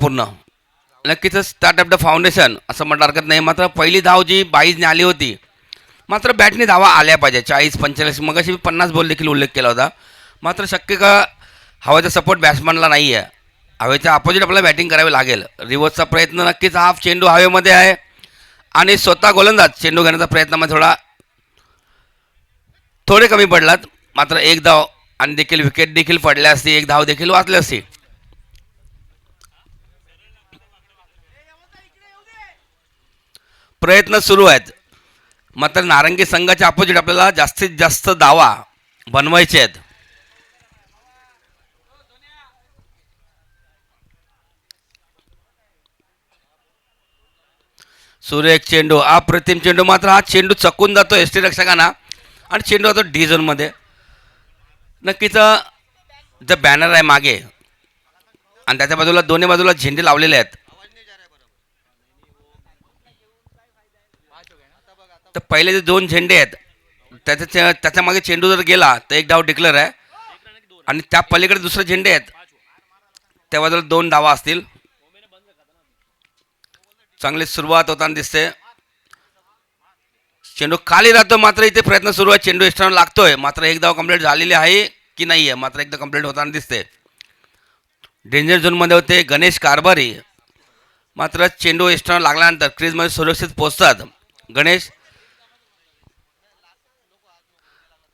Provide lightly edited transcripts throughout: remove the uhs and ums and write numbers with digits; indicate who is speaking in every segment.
Speaker 1: पूर्ण नक्कीच startup the foundation असं म्हटलं हरकत नाही. मात्र पहिली धाव जी 22ने आली होती, मात्र बॅटने धावा आल्या पाहिजे 40-45. मग अशी 50 बॉल देखील उल्लेख केला होता. मात्र शक्य का हवाचा सपोर्ट बॅट्समनला नाही आहे. हवेच्या अपोजिट आपल्याला बॅटिंग करावी लागेल. रिव्हर्सचा प्रयत्न नक्कीच. हाफ चेंडू हवेमध्ये आहे आणि स्वतः गोलंदाज चेंडू घेण्याचा प्रयत्नामध्ये थोडे कमी पडलात. मात्र एक धाव आणि देखील विकेट देखील पडल्या असती, एक धाव देखील वाचली असती. प्रयत्न सुरू आहेत. मात्र नारंगी संघाच्या अपोजिट आपल्याला जास्तीत जास्त धावा बनवायचे आहेत. सूर्य एक चेंडू, अप्रतिम चेंडू. मात्र हा चेंडू चकून जातो एसटी रक्षकांना आणि चेंडू जातो डी झोनमध्ये. नक्कीच जे बॅनर आहे मागे आणि त्याच्या बाजूला दोन्ही बाजूला झेंडे लावलेले आहेत. तर पहिले जे दोन झेंडे आहेत त्याच्या मागे चेंडू जर गेला तर एक डाव डिक्लेअर आहे आणि त्या पलीकडे दुसरे झेंडे आहेत त्या बाजूला 2 धावा असतील. चांगली सुरुवात होताना दिसते. चेंडू खाली राहतो. मात्र इथे प्रयत्न सुरू आहे. चेंडू एक्स्ट्रा लागतोय. मात्र एक धाव कंप्लीट झालेली आहे की नाही आहे, मात्र एकदा कंप्लीट होताना दिसते. डेंजर झोनमध्ये होते गणेश कारभारी. मात्र चेंडू एक्स्ट्रा लागल्यानंतर क्रीजमध्ये सुरक्षित पोहोचतात गणेश.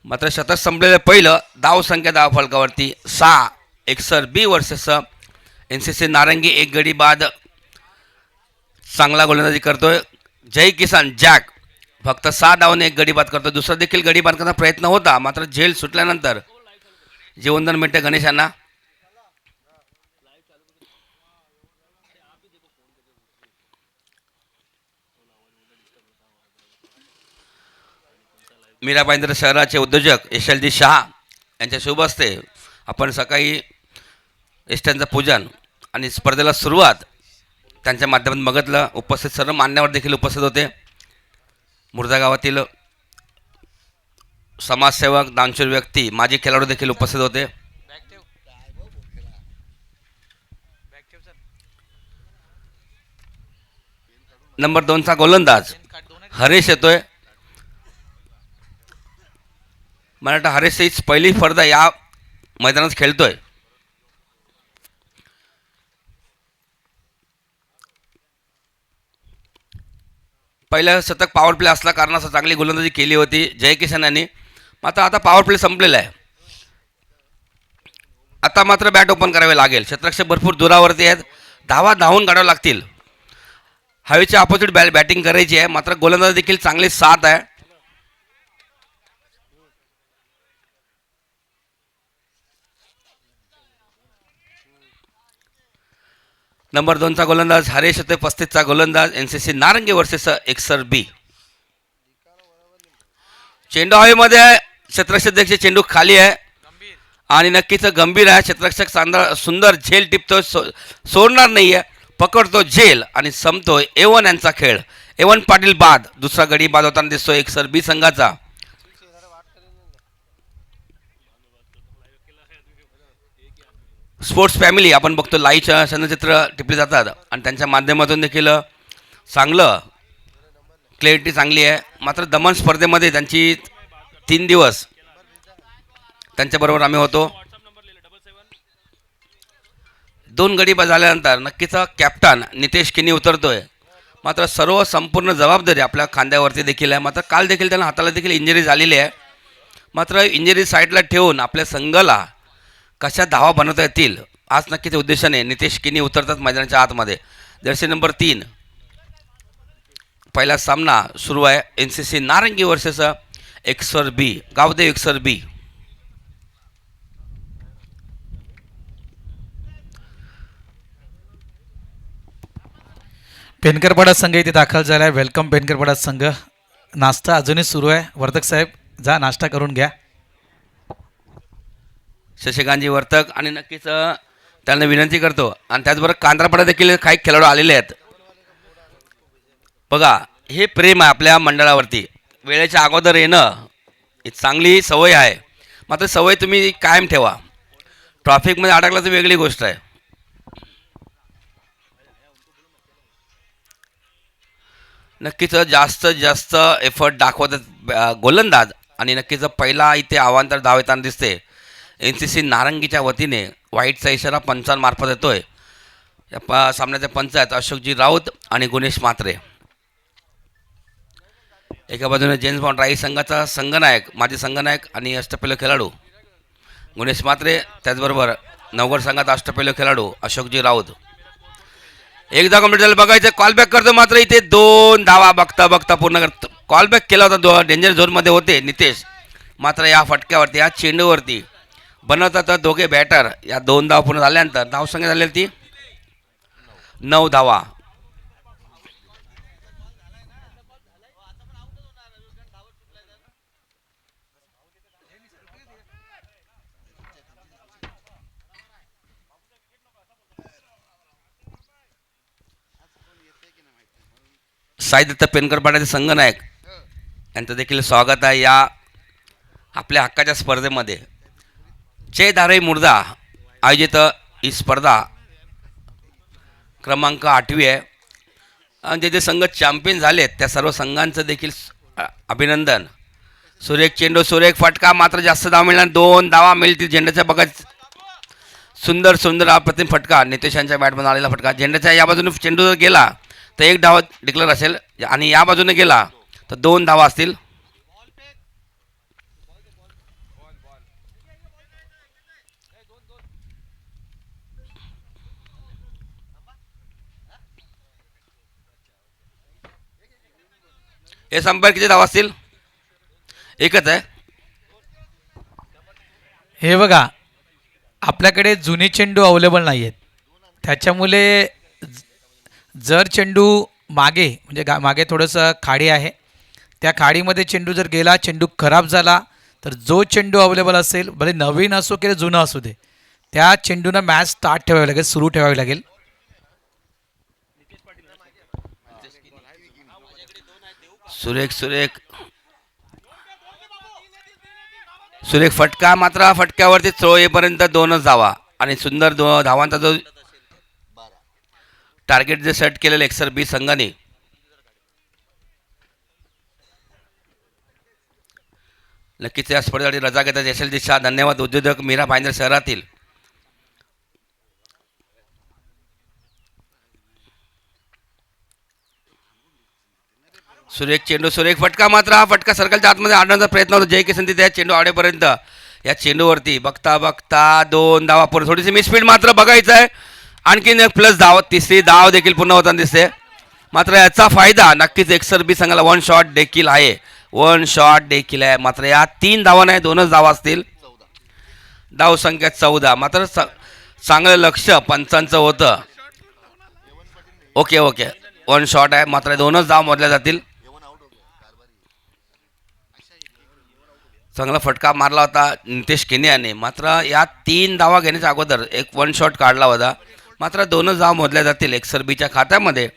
Speaker 1: मात्र शतक संपलेलं पहिलं. धाव संख्या धाव फलकावरती 6. एक्सर बी वर्सेस NCC नारंगी. एक गडी बाद चांगला गोलंदाजी करतोय जय किसान जॅक. फक्त 6 धावांनी एक गडी बाद करतो. दुसरा देखील गडी बाद करण्याचा प्रयत्न होता, मात्र झेल सुटल्यानंतर जीवनदान मिळते गणेशांना. मीरा भाईंदर शहराचे उद्योजक यशलजी शहा यांच्या शुभ हस्ते आपण सकाळी एसट्यांचं पूजन आणि स्पर्धेला सुरुवात त्यांच्या माध्यमातून बघितलं. उपस्थित सर्व मान्यवर देखील उपस्थित होते. मुर्दा गावातील समाजसेवक, दानशूर व्यक्ती, माजी खेळाडू देखील उपस्थित होते. नंबर 2चा गोलंदाज हरीश येतोय. मला वाटतं हरीश हीच पहिली स्पर्धा या मैदानात खेळतोय. पहिलं शतक पॉवर प्ले असला कारणास्तव चांगली गोलंदाजी केली होती जय किशन यांनी. मात्र आता पॉवर प्ले संपलेला आहे. आता मात्र बॅट ओपन करावे लागेल. क्षेत्ररक्षक भरपूर दुरावरती आहेत. धावा धावून काढाव्या लागतील. हवेच्या अपोजिट बॅटिंग करायची आहे. मात्र गोलंदाज देखील चांगली साथ आहे. नंबर 2चा गोलंदाज हरेश होते. 35चा गोलंदाज NCC नारंगी वर्सेस एक्सर बी. चेंडू हवेमध्ये आहे. क्षेत्ररक्षक देखील चेंडू खाली आहे आणि नक्कीच गंभीर आहे. क्षेत्ररक्षक सुंदर झेल टिपतो, सोडणार नाही आहे. पकडतो झेल आणि संपतोय A1 यांचा खेळ. A1 पाटील बाद. दुसरा गडी बाद होताना दिसतो एक्सर बी संघाचा. स्पोर्ट्स फॅमिली आपण बघतो लाईव्ह चलनचित्र टिपले जातात आणि त्यांच्या माध्यमातून देखील चांगलं क्लॅरिटी चांगली आहे. मात्र दमन स्पर्धेमध्ये त्यांची 3 दिवस त्यांच्याबरोबर आम्ही होतो. 2 गडी बाद झाल्यानंतर नक्कीच कॅप्टन नितेश किनी उतरतोय. मात्र सर्व संपूर्ण जबाबदारी आपल्या खांद्यावरती देखील आहे. मात्र काल देखील त्यांना हाताला देखील इंजरी झालेली आहे. मात्र इंजरी साईडला ठेवून आपल्या संघाला कशा धावा बनवता येतील आज नक्कीच उद्देशाने नितेश किनी उतरतात मैदानाच्या आतमध्ये. Jersey number 3. पहिला सामना सुरू आहे NCC नारंगी वर्सेस एक्सर बी, गावदेव एक्सर बी.
Speaker 2: पेनकरपाडा संघ इथे दाखल झाला आहे. वेलकम पेनकरपाडा संघ. नाश्ता अजूनही सुरू आहे. वर्तक साहेब जा नाश्ता करून घ्या.
Speaker 1: शशिकांतजी वर्तक आणि नक्कीच त्यांना विनंती करतो. आणि त्याचबरोबर कांद्रापाडा देखील काही खेळाडू आलेले आहेत. बघा हे प्रेम आहे आपल्या मंडळावरती. वेळेच्या अगोदर येणं ही चांगली सवय आहे. मात्र सवय तुम्ही कायम ठेवा. ट्रॅफिकमध्ये अडकला तर वेगळी गोष्ट आहे. नक्कीच जास्त जास्त एफर्ट दाखवतात गोलंदाज आणि नक्कीच पहिला इथे अवांतर धाव येताना दिसते. एन सी सी नारंगीच्या वतीने वाईटचा इशारा पंचांमार्फत येतोय. या सामन्याचे पंच आहेत अशोकजी राऊत आणि गुणेश म्हात्रे. एका बाजूने जेम्स बॉन्ड राई संघाचा संघनायक माजी संघनायक आणि अष्टपैलू खेळाडू गुणेश म्हात्रे, त्याचबरोबर नवगड संघाचा अष्टपैलू खेळाडू अशोकजी राऊत. एकदा कंप्लीट झालं बघायचं, कॉलबॅक करतो. मात्र इथे 2 धावा बघता बघता पूर्ण करतो. कॉलबॅक केला होता, डेंजर झोनमध्ये होते नितेश. मात्र या फटक्यावरती या चेंडूवरती बनवतात दोघे बॅटर. या 2 धावा पूर्ण झाल्यानंतर धावसंख्या झालेली ती 9 धावा. साई दत्त पेनकर पाड्याचे संघनायक यांचं देखील स्वागत आहे या आपल्या हक्काच्या स्पर्धेमध्ये. जय धाराई मुर्दा आयोजित ही स्पर्धा क्रमांक 8वी आहे. आणि जे संघ चॅम्पियन झालेत त्या सर्व संघांचं देखील अभिनंदन. सुरेख चेंडू, सुरेख फटका, मात्र जास्त धाव मिळणार. 2 धावा मिळतील झेंड्याच्या बघा. सुंदर सुंदर अप्रतिम फटका, नितेशांच्या बॅटमधून आलेला फटका. झेंड्याच्या या बाजूने चेंडू जर गेला तर 1 धाव डिक्लेअर असेल आणि या बाजूने गेला तर 2 धावा असतील. हे संपर्क किती धावा असतील? एकच आहे.
Speaker 2: हे बघा, आपल्याकडे जुने चेंडू अवेलेबल नाही आहेत. त्याच्यामुळे जर चेंडू मागे म्हणजे मागे थोडंसं खाडी आहे, त्या खाडीमध्ये चेंडू जर गेला, चेंडू खराब झाला, तर जो चेंडू अवेलेबल असेल, भले नवीन असो किंवा जुनं असू दे, त्या चेंडूनं मॅच स्टार्ट ठेवावी लागेल, सुरू ठेवावी लागेल.
Speaker 1: सुरेख सुरेख सुरेख फटका, मात्र फटक्यावरती चो येईपर्यंत 2च धावा आणि सुंदर धावांचा जो टार्गेट जे सेट केलेलं एक्सर बी संघाने. नक्कीच या स्पर्धेसाठी रजा घेतात यशल दिशा. धन्यवाद उद्योजक मीरा भाईंदर शहरातील. सुरेख चेंडू, सुरेख फटका, मात्र हा फटका सर्कलच्या आतमध्ये आणण्याचा प्रयत्न होतो जय किसन तिथे. चेंडू आडेपर्यंत या चेंडूवरती बघता बघता 2 धावा पूर्ण. थोडीशी मिसफीड मात्र बघायचं आहे. आणखीन एक प्लस धाव, तिसरी धाव देखील पूर्ण होताना दिसते. मात्र याचा फायदा नक्कीच एक्सर बी संघाला 1 शॉट देखील आहे. 1 शॉट देखील आहे. मात्र या 3 धावा नाही, 2च धावा असतील. धाव संख्या 14. मात्र चांगलं लक्ष पंचांचं होतं. ओके ओके 1 शॉट आहे, मात्र 2च धाव मोजल्या जातील. चांगला फटका मारला होता नितेश केने याने. मात्र या 3 धावा घेण्याच्या अगोदर एक 1 शॉट काढला होता. मात्र 2च धाव मोजल्या जातील. एक्सर बीच्या खात्यामध्ये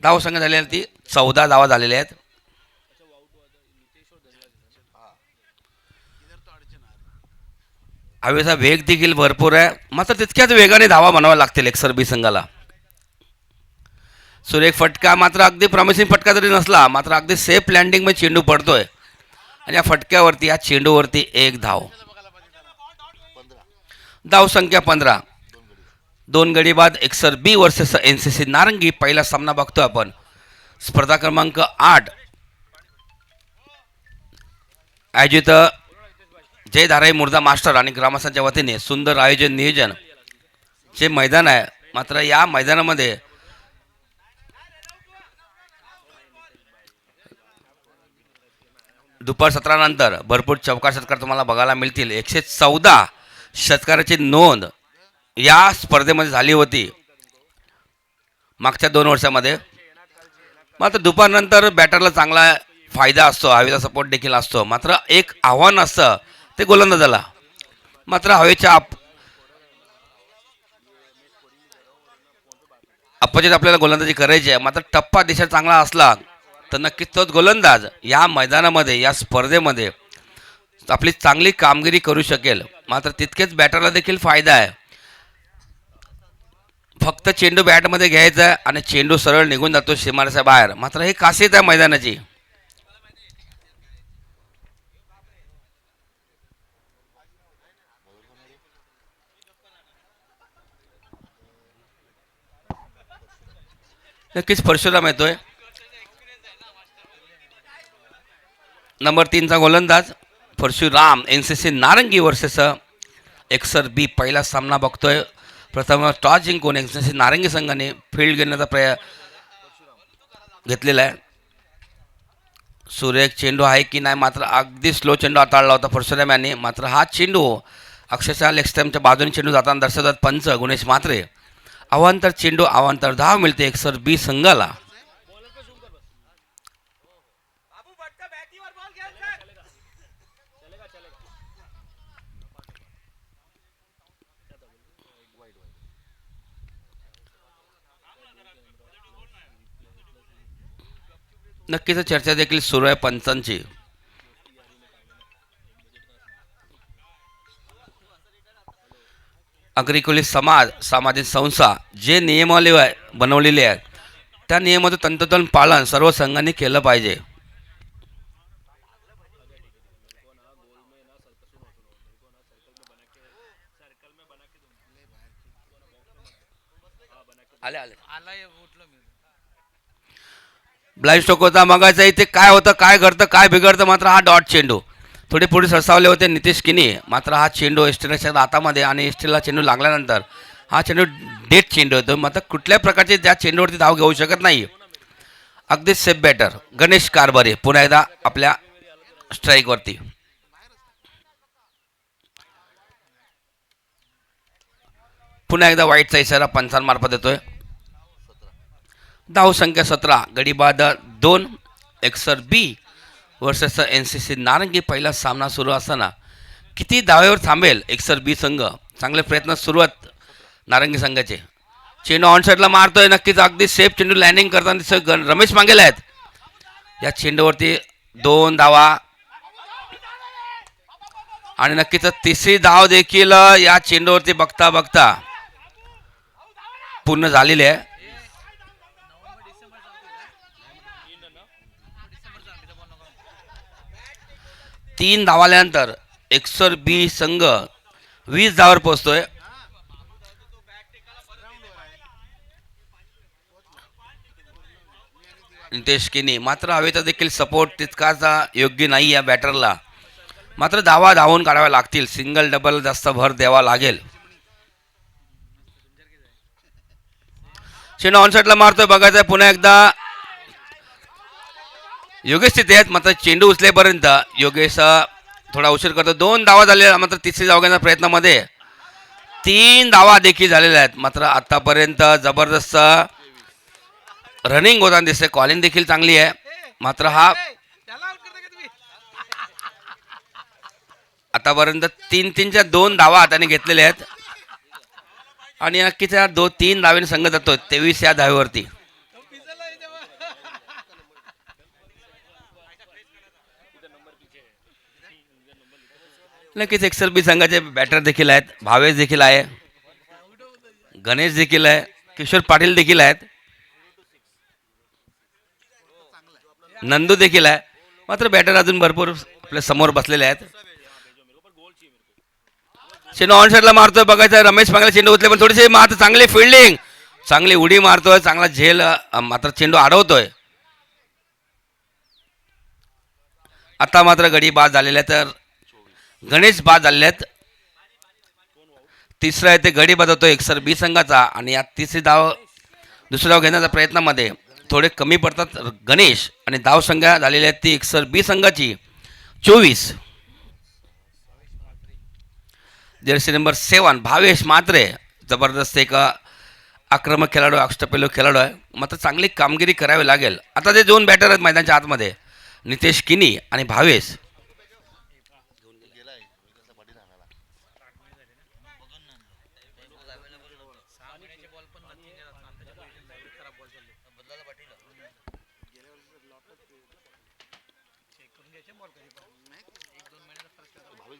Speaker 1: धावसंख्या झालेली ती 14 धावा झालेल्या आहेत. हवेचा वेग देखील भरपूर आहे, मात्र तितक्याच वेगाने धावा बनवाव्या लागतील एक्सर बी संघाला. सुरेख फटका, मात्र अगदी प्रॉमिसिंग फटका जरी नसला, मात्र अगदी सेफ लँडिंग मध्ये चेंडू पडतोय आणि या फटक्यावरती या चेंडूवरती 1 धाव. धाव संख्या 15. 2 गडी बाद एक्सर बी वर्सेस NCC नारंगी. पहिला सामना बघतोय आपण. स्पर्धा क्रमांक 8 आयोजित जय धाराई मुर्दा मास्टर आणि ग्रामस्थांच्या वतीने सुंदर आयोजन नियोजन चे मैदान आहे. मात्र या मैदानामध्ये दुपार 17 नंतर भरपूर चौकार षटकार तुम्हाला बघायला मिळतील. 114 षटकाराची नोंद या स्पर्धेमध्ये झाली होती मागच्या 2 वर्षामध्ये. मात्र दुपारनंतर बॅटरला चांगला फायदा असतो, हवेचा सपोर्ट देखील असतो. मात्र एक आव्हान असतं ते गोलंदाजाला. मात्र हवेच्या अपचित आपल्याला गोलंदाजी करायची आहे. मात्र टप्पा दिशा चांगला असला तर नक्कीच तोच गोलंदाज या मैदानामध्ये या स्पर्धेमध्ये आपली चांगली कामगिरी करू शकेल. मात्र तितकेच बॅटरला देखील फायदा आहे. फक्त चेंडू बॅटमध्ये घ्यायचा आहे आणि चेंडू सरळ निघून जातो सीमारेषा बाहेर. मात्र ही खासियत आहे मैदानाची. नक्कीच परशुराम येतोय. नंबर 3चा गोलंदाज परशुराम NCC नारंगी वर्सेस एक्सर बी. पहिला सामना बघतोय. प्रथम टॉस जिंकून NCC नारंगी संघाने फील्ड घेण्याचा घेतलेला आहे. सुरेख चेंडू आहे की नाही, मात्र अगदी स्लो चेंडू हाताळला होता परशुराम यांनी. मात्र हा चेंडू अक्षरशः लेग स्टॅम्पच्या बाजूने चेंडू जाताना दर्शवतात पंच गुणेश म्हात्रे. अवांतर चेंडू, अवांतर धाव मिळते एक्सर बी संघाला. नक्कीच चर्चा देखील सुरू आहे पंचांची. अग्रिकुली सामाजिक संस्था जे नियमावली बनवलेली आहेत त्या नियमाचं तंतोतंत पालन सर्व संघांनी केलं पाहिजे. ब्लाइंड स्ट्रोक होता मगाचा. इथे काय होतं, काय घडतं, काय बिघडतं, मात्र हा डॉट चेंडू थोडे पुढे सरसावले होते नितेश किनी. मात्र हा चेंडू एस्टेलाच्या हातामध्ये आणि एस्टेला चेंडू लागल्यानंतर हा चेंडू डेट चेंडू होतो. मात्र कुठल्या प्रकारचे त्या चेंडूवरती धाव घेऊ शकत नाही. अगदी सेफ बॅटर गणेश कारभारे पुन्हा एकदा आपल्या स्ट्राईकवरती. पुन्हा एकदा वाईटचा इशारा पंचांमार्फत येतोय. धाव संख्या 17, गडी बाद 2. एक्सर बी वर्सेस NCC नारंगी. पहिला सामना सुरू असताना किती धावेवर थांबेल एक्सर बी संघ. चांगले प्रयत्न सुरू आहेत नारंगी संघाचे. चेंडू ऑनसाईडला मारतोय. नक्कीच अगदी सेफ चेंडू लँडिंग करताना रमेश मांगेला आहेत. या चेंडूवरती 2 धावा आणि नक्कीच तिसरी धाव देखील या चेंडूवरती बघता बघता पूर्ण झालेली आहे. 3 धावाल्यानंतर एक्सर बी संघ 20 धावावर पोहोचतोय. नितेश किनी मात्र हवेचा देखील सपोर्ट तितकाच योग्य नाही या बॅटरला. मात्र धावा धावून काढाव्या लागतील. सिंगल डबल जास्त भर द्यावा लागेल. चेंडू ऑनसाईडला मारतोय. बघायचं पुन्हा एकदा योगेश तिथे आहेत. मात्र चेंडू उचलेपर्यंत योगेश थोडा उशीर करतो. 2 धावा झालेल्या. मात्र तिसरी धाव घेण्याच्या प्रयत्नामध्ये 3 धावा देखील झालेल्या आहेत. मात्र आतापर्यंत जबरदस्त रनिंग होताना दिसते. कॉलिंग देखील चांगली आहे. मात्र हा आतापर्यंत 3-3च्या 2 धावा त्याने घेतलेल्या आहेत आणि नक्कीच या 3 धावेने संघ जातो 23 या धावेवरती. नक्कीच एक्सर बी संघाचे बॅटर देखील आहेत. भावेश देखील आहे, गणेश देखील आहे, किशोर पाटील देखील आहेत, नंदू देखील आहे. मात्र बॅटर अजून भरपूर आपल्या समोर बसलेले आहेत. चेंडू ऑन साईडला मारतोय. बघायचं रमेश मांगले चेंडू उचले पण थोडीशी मात्र चांगली फिल्डिंग, चांगली उडी मारतोय, चांगला झेल. मात्र चेंडू अडवतोय. आता मात्र गडी बाद झालेले आहेत, तर गणेश बाद झालेले आहेत. तिसरा आहे ते गडी बाद होतो एक्सर बी संघाचा आणि या तिसरी धाव दुसरी धाव घेण्याच्या प्रयत्नामध्ये थोडे कमी पडतात गणेश आणि धाव संख्या झालेली आहे ती एक्सर बी संघाची 24. जर्सी नंबर 7 भावेश मात्रे जबरदस्त एक आक्रमक खेळाडू, अष्टपैलू खेळाडू आहे. मात्र चांगली कामगिरी करावी लागेल. आता जे 2 बॅटर आहेत मैदानाच्या आतमध्ये नितेश किनी आणि भावेश.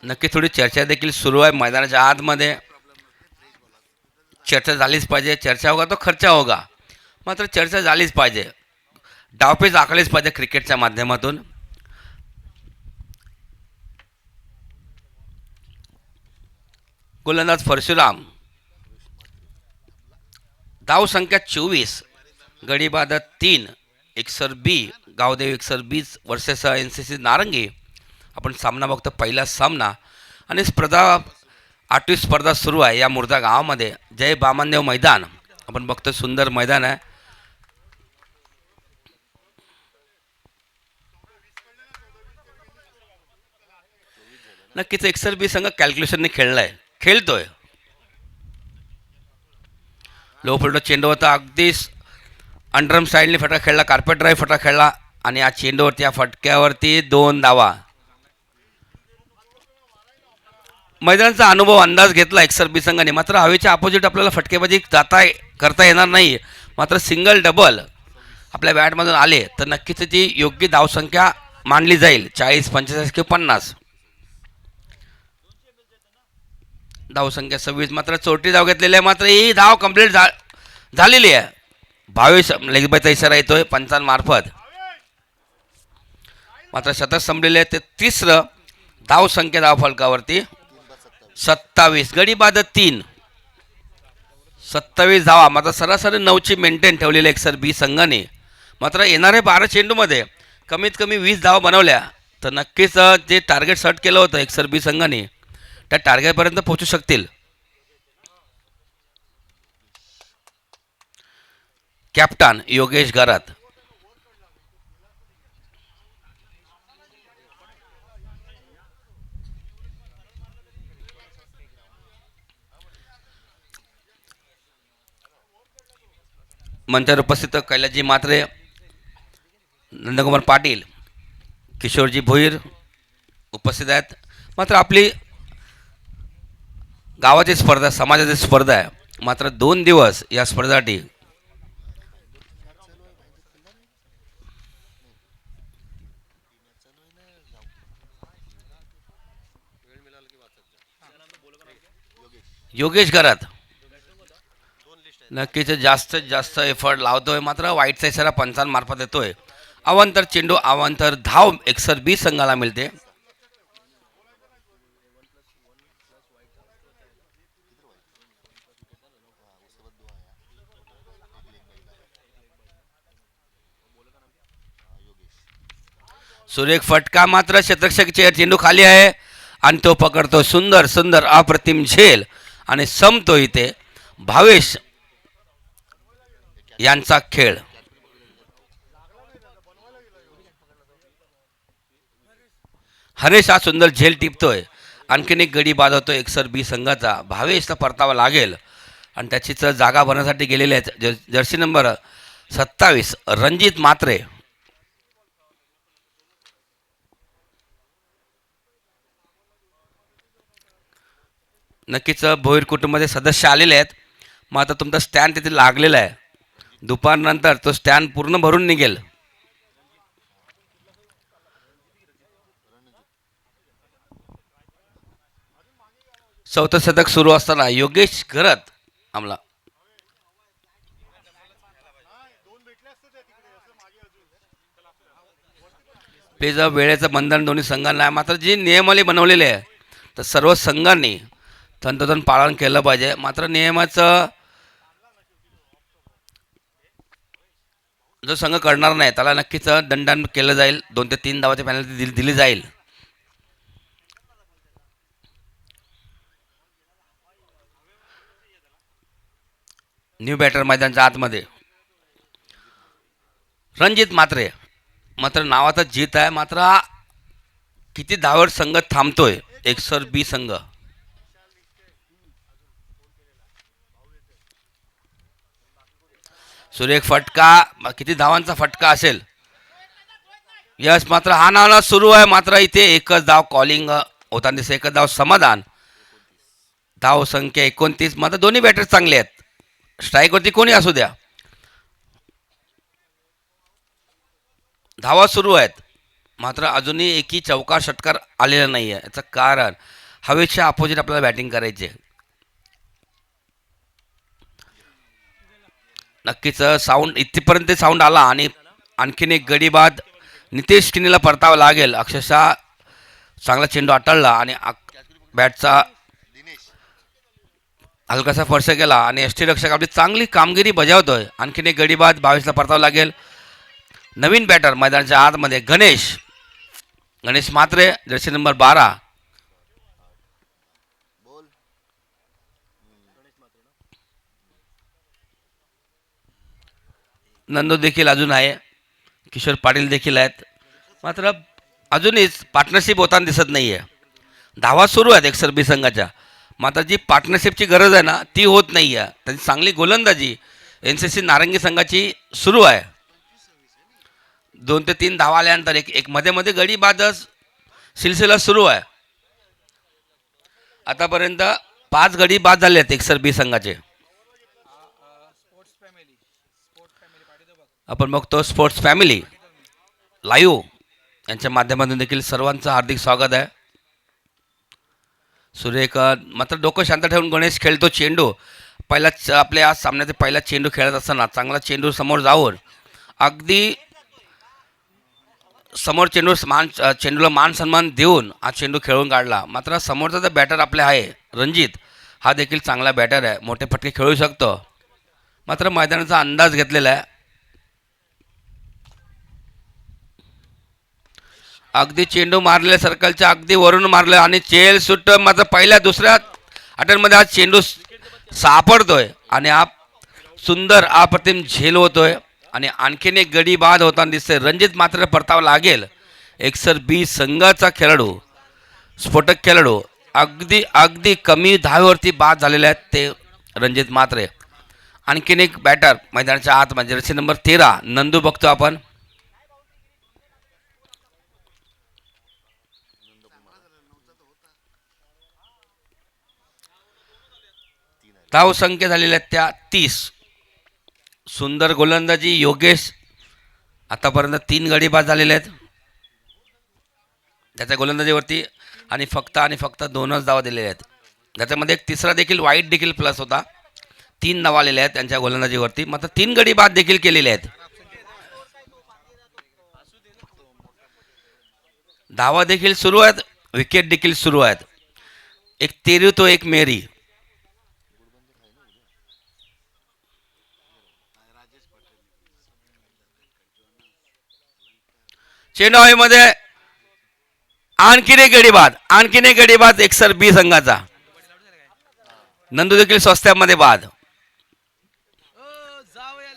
Speaker 1: नक्की थोडी चर्चा देखील सुरू आहे मैदानाच्या आतमध्ये. चर्चा झालीच पाहिजे. चर्चा होगा तो खर्चा होगा. मात्र चर्चा झालीच पाहिजे. डावपेच आखलेच पाहिजे क्रिकेटच्या माध्यमातून. गोलंदाज परशुराम. धाव संख्या 24. गडी बाद 3. एकसर बी. गावदेव एकसर 20 वर्सेस NCC नारंगी. आपण सामना बघतो, पहिला सामना. आणि स्पर्धा 8वी स्पर्धा सुरू आहे या मुर्दा गावामध्ये. जय बामनदेव मैदान आपण बघतो, सुंदर मैदान आहे. नक्कीच एकसर बी संघ कॅल्क्युलेशनने खेळतोय. लो फुलटो चेंडू होता, अगदीच अंडरम साईडने फटका खेळला, कार्पेट ड्राईव्ह फटका खेळला आणि या चेंडूवरती, या फटक्यावरती 2 धावा. मैदानाचा अनुभव अंदाज घेतला एकसर बी संघाने. मात्र हवेच्या अपोजिट आपल्याला फटकेबाजी करता येणार नाही. मात्र सिंगल डबल आपल्या बॅटमधून आले तर नक्कीच ती योग्य धावसंख्या मानली जाईल. 40, 45 किंवा 50. धावसंख्या 26. मात्र चोरटी धाव घेतलेली आहे. मात्र ही धाव कंप्लीट झालेली आहे. 22 लेगबायचा इशारा येतोय पंचांमार्फत. मात्र शतक संपलेले आहे. ते 3रं धावसंख्या धाव फलकावरती 27. गडी बाद 3. 27 धावा. मात्र सरासरी 9ची मेंटेन ठेवलेली एकसर बी संघाने. मात्र येणाऱ्या 12 चेंडूमध्ये कमीत कमी 20 धावा बनवल्या तर नक्कीच जे टार्गेट सेट केलं होतं एकसर बी संघाने त्या टार्गेटपर्यंत पोहोचू शकतील. कॅप्टन योगेश गरात. मंचावर उपस्थित कैलासजी म्हात्रे, नंदकुमार पाटील, किशोरजी भोईर उपस्थित आहेत. मात्र आपली गावाची स्पर्धा, समाजाची स्पर्धा आहे. मात्र 2 दिवस या स्पर्धेसाठी योगेश गरात नक्कीच जास्तीत जास्त एफर्ट लावतोय. मात्र वाईटचा इशारा पंचांमार्फत येतोय. अवांतर चेंडू, अवांतर धाव एकसर बी संघाला मिळते. सुरेख फटका. मात्र शतरक्षकचे चेंडू खाली आहे आणि तो पकडतो. सुंदर सुंदर अप्रतिम झेल आणि संपतो इथे भावेश यांचा खेळ. हरेश हा सुंदर झेल टिपतोय. आणखीन एक गडी बाद होतो एकसर बी संघाचा. भावेशला परतावा लागेल आणि त्याचीच जागा भरण्यासाठी गेलेले आहेत जर्सी नंबर 27 रणजित म्हात्रे. नक्कीच भोईर कुटुंबाचे सदस्य आलेले आहेत. मात्र तुमचा स्टँड तिथे लागलेला आहे. दुपारनंतर तो स्टँड पूर्ण भरून निघेल. चौथं शतक सुरू असताना योगेश गरात आमला प्लीज वेळेचं बंधन दोन्ही संघांना आहे. मात्र जे नियमावली बनवलेले आहे तर सर्व संघांनी तंतोतंत पालन केलं पाहिजे. मात्र नियमाचं जो संघ करणार नाही त्याला नक्कीच दंडान केलं जाईल. 2 ते 3 धावाची पेनल्टी दिली जाईल. न्यू बॅटर मैदानाच्या आतमध्ये रणजित म्हात्रे. मात्र नावाचा जीत आहे. मात्र किती धावावर संघ थांबतोय एकसर बी संघ. सुरेख फटका. किती धावांचा फटका असेल. यस. मात्र हा नाव सुरू आहे. मात्र इथे एकच धाव कॉलिंग होताना दिसते. एकच धाव समाधान. धाव संख्या 29. मात्र दोन्ही बॅटर चांगले आहेत. स्ट्राईकवरती कोणी असू द्या, धावा सुरू आहेत. मात्र अजूनही एकही चौकार षटकार आलेला नाही आहे. याचं कारण हवेच्या अपोजिट आपल्याला बॅटिंग करायची आहे. नक्कीच साऊंड इथपर्यंत साऊंड आला आणि आणखीन एक गडी बाद नितेश किनीला परतावं लागेल. अक्षरशः चांगला चेंडू अटळला आणि बॅटचा हलकासा स्पर्श केला आणि यष्टीरक्षक आपली चांगली कामगिरी बजावतोय. आणखीन एक गडी बाद 22ला परतावं लागेल. नवीन बॅटर मैदानाच्या आतमध्ये गणेश म्हात्रे जर्सी नंबर 12. नंदू देखील अजून आहे, किशोर पाटील देखील आहेत. मात्र अजूनच पार्टनरशिप होताना दिसत नाही आहे. धावा सुरू आहेत एकसर बी संघाच्या, मात्र जी पार्टनरशिपची गरज आहे ना ती होत नाही आहे. त्यांची चांगली गोलंदाजी NCC नारंगी संघाची सुरू आहे. 2 ते 3 धावा आल्यानंतर एक मध्ये मध्ये गडी बादच सिलसिला सुरू आहे. आतापर्यंत 5 गडी बाद झाले आहेत एकसर बी संघाचे. आपण बघतो स्पोर्ट्स फॅमिली लाईव्ह यांच्या माध्यमातून देखील सर्वांचं हार्दिक स्वागत आहे. सुरेख मात्र डोकं शांत ठेवून गणेश खेळतो चेंडू. आपल्या आज सामन्याचा पहिला चेंडू खेळत असताना चांगला चेंडू समोर जाऊन अगदी समोर चेंडूला मान सन्मान देऊन हा चेंडू खेळून काढला. मात्र समोरचा जो बॅटर आपले आहे रणजित, हा देखील चांगला बॅटर आहे, मोठे फटके खेळू शकतो. मात्र मैदानाचा अंदाज घेतलेला आहे. अगदी चेंडू मारले सर्कलच्या अगदी वरून मारलं आणि चेल सुट. मात्र पहिल्या दुसऱ्या अटेम्प्टमध्ये हा चेंडू सापडतोय आणि हा सुंदर अप्रतिम झेल होतोय आणि आणखीन एक गडी बाद होताना दिसतोय. रणजित मात्र परतावा लागेल. एकसर बी संघाचा खेळाडू, स्फोटक खेळाडू अगदी कमी धावेवरती बाद झालेले आहेत ते रणजित मात्रे. आणखीन एक बॅटर मैदानाच्या आतमध्ये जर्सी नंबर 13 नंदू बघतो आपण. धाव संख्या झालेल्या आहेत त्या 30. सुंदर गोलंदाजी योगेश, आतापर्यंत 3 गडी बाद झालेले आहेत त्याच्या गोलंदाजीवरती आणि फक्त 2च धावा दिलेल्या आहेत. त्याच्यामध्ये एक तिसरा देखील वाईट देखील प्लस होता. 3 धावा आलेल्या आहेत त्यांच्या गोलंदाजीवरती. मात्र 3 गडी बाद देखील केलेले आहेत. धावा देखील सुरू आहेत, विकेट देखील सुरू आहेत. एक तेरी तो एक मेरी. चेंडू हवेमध्ये आणखीन एक गडी बाद एकसर बी संघाचा. नंदू देखील स्वस्त्यामध्ये बाद.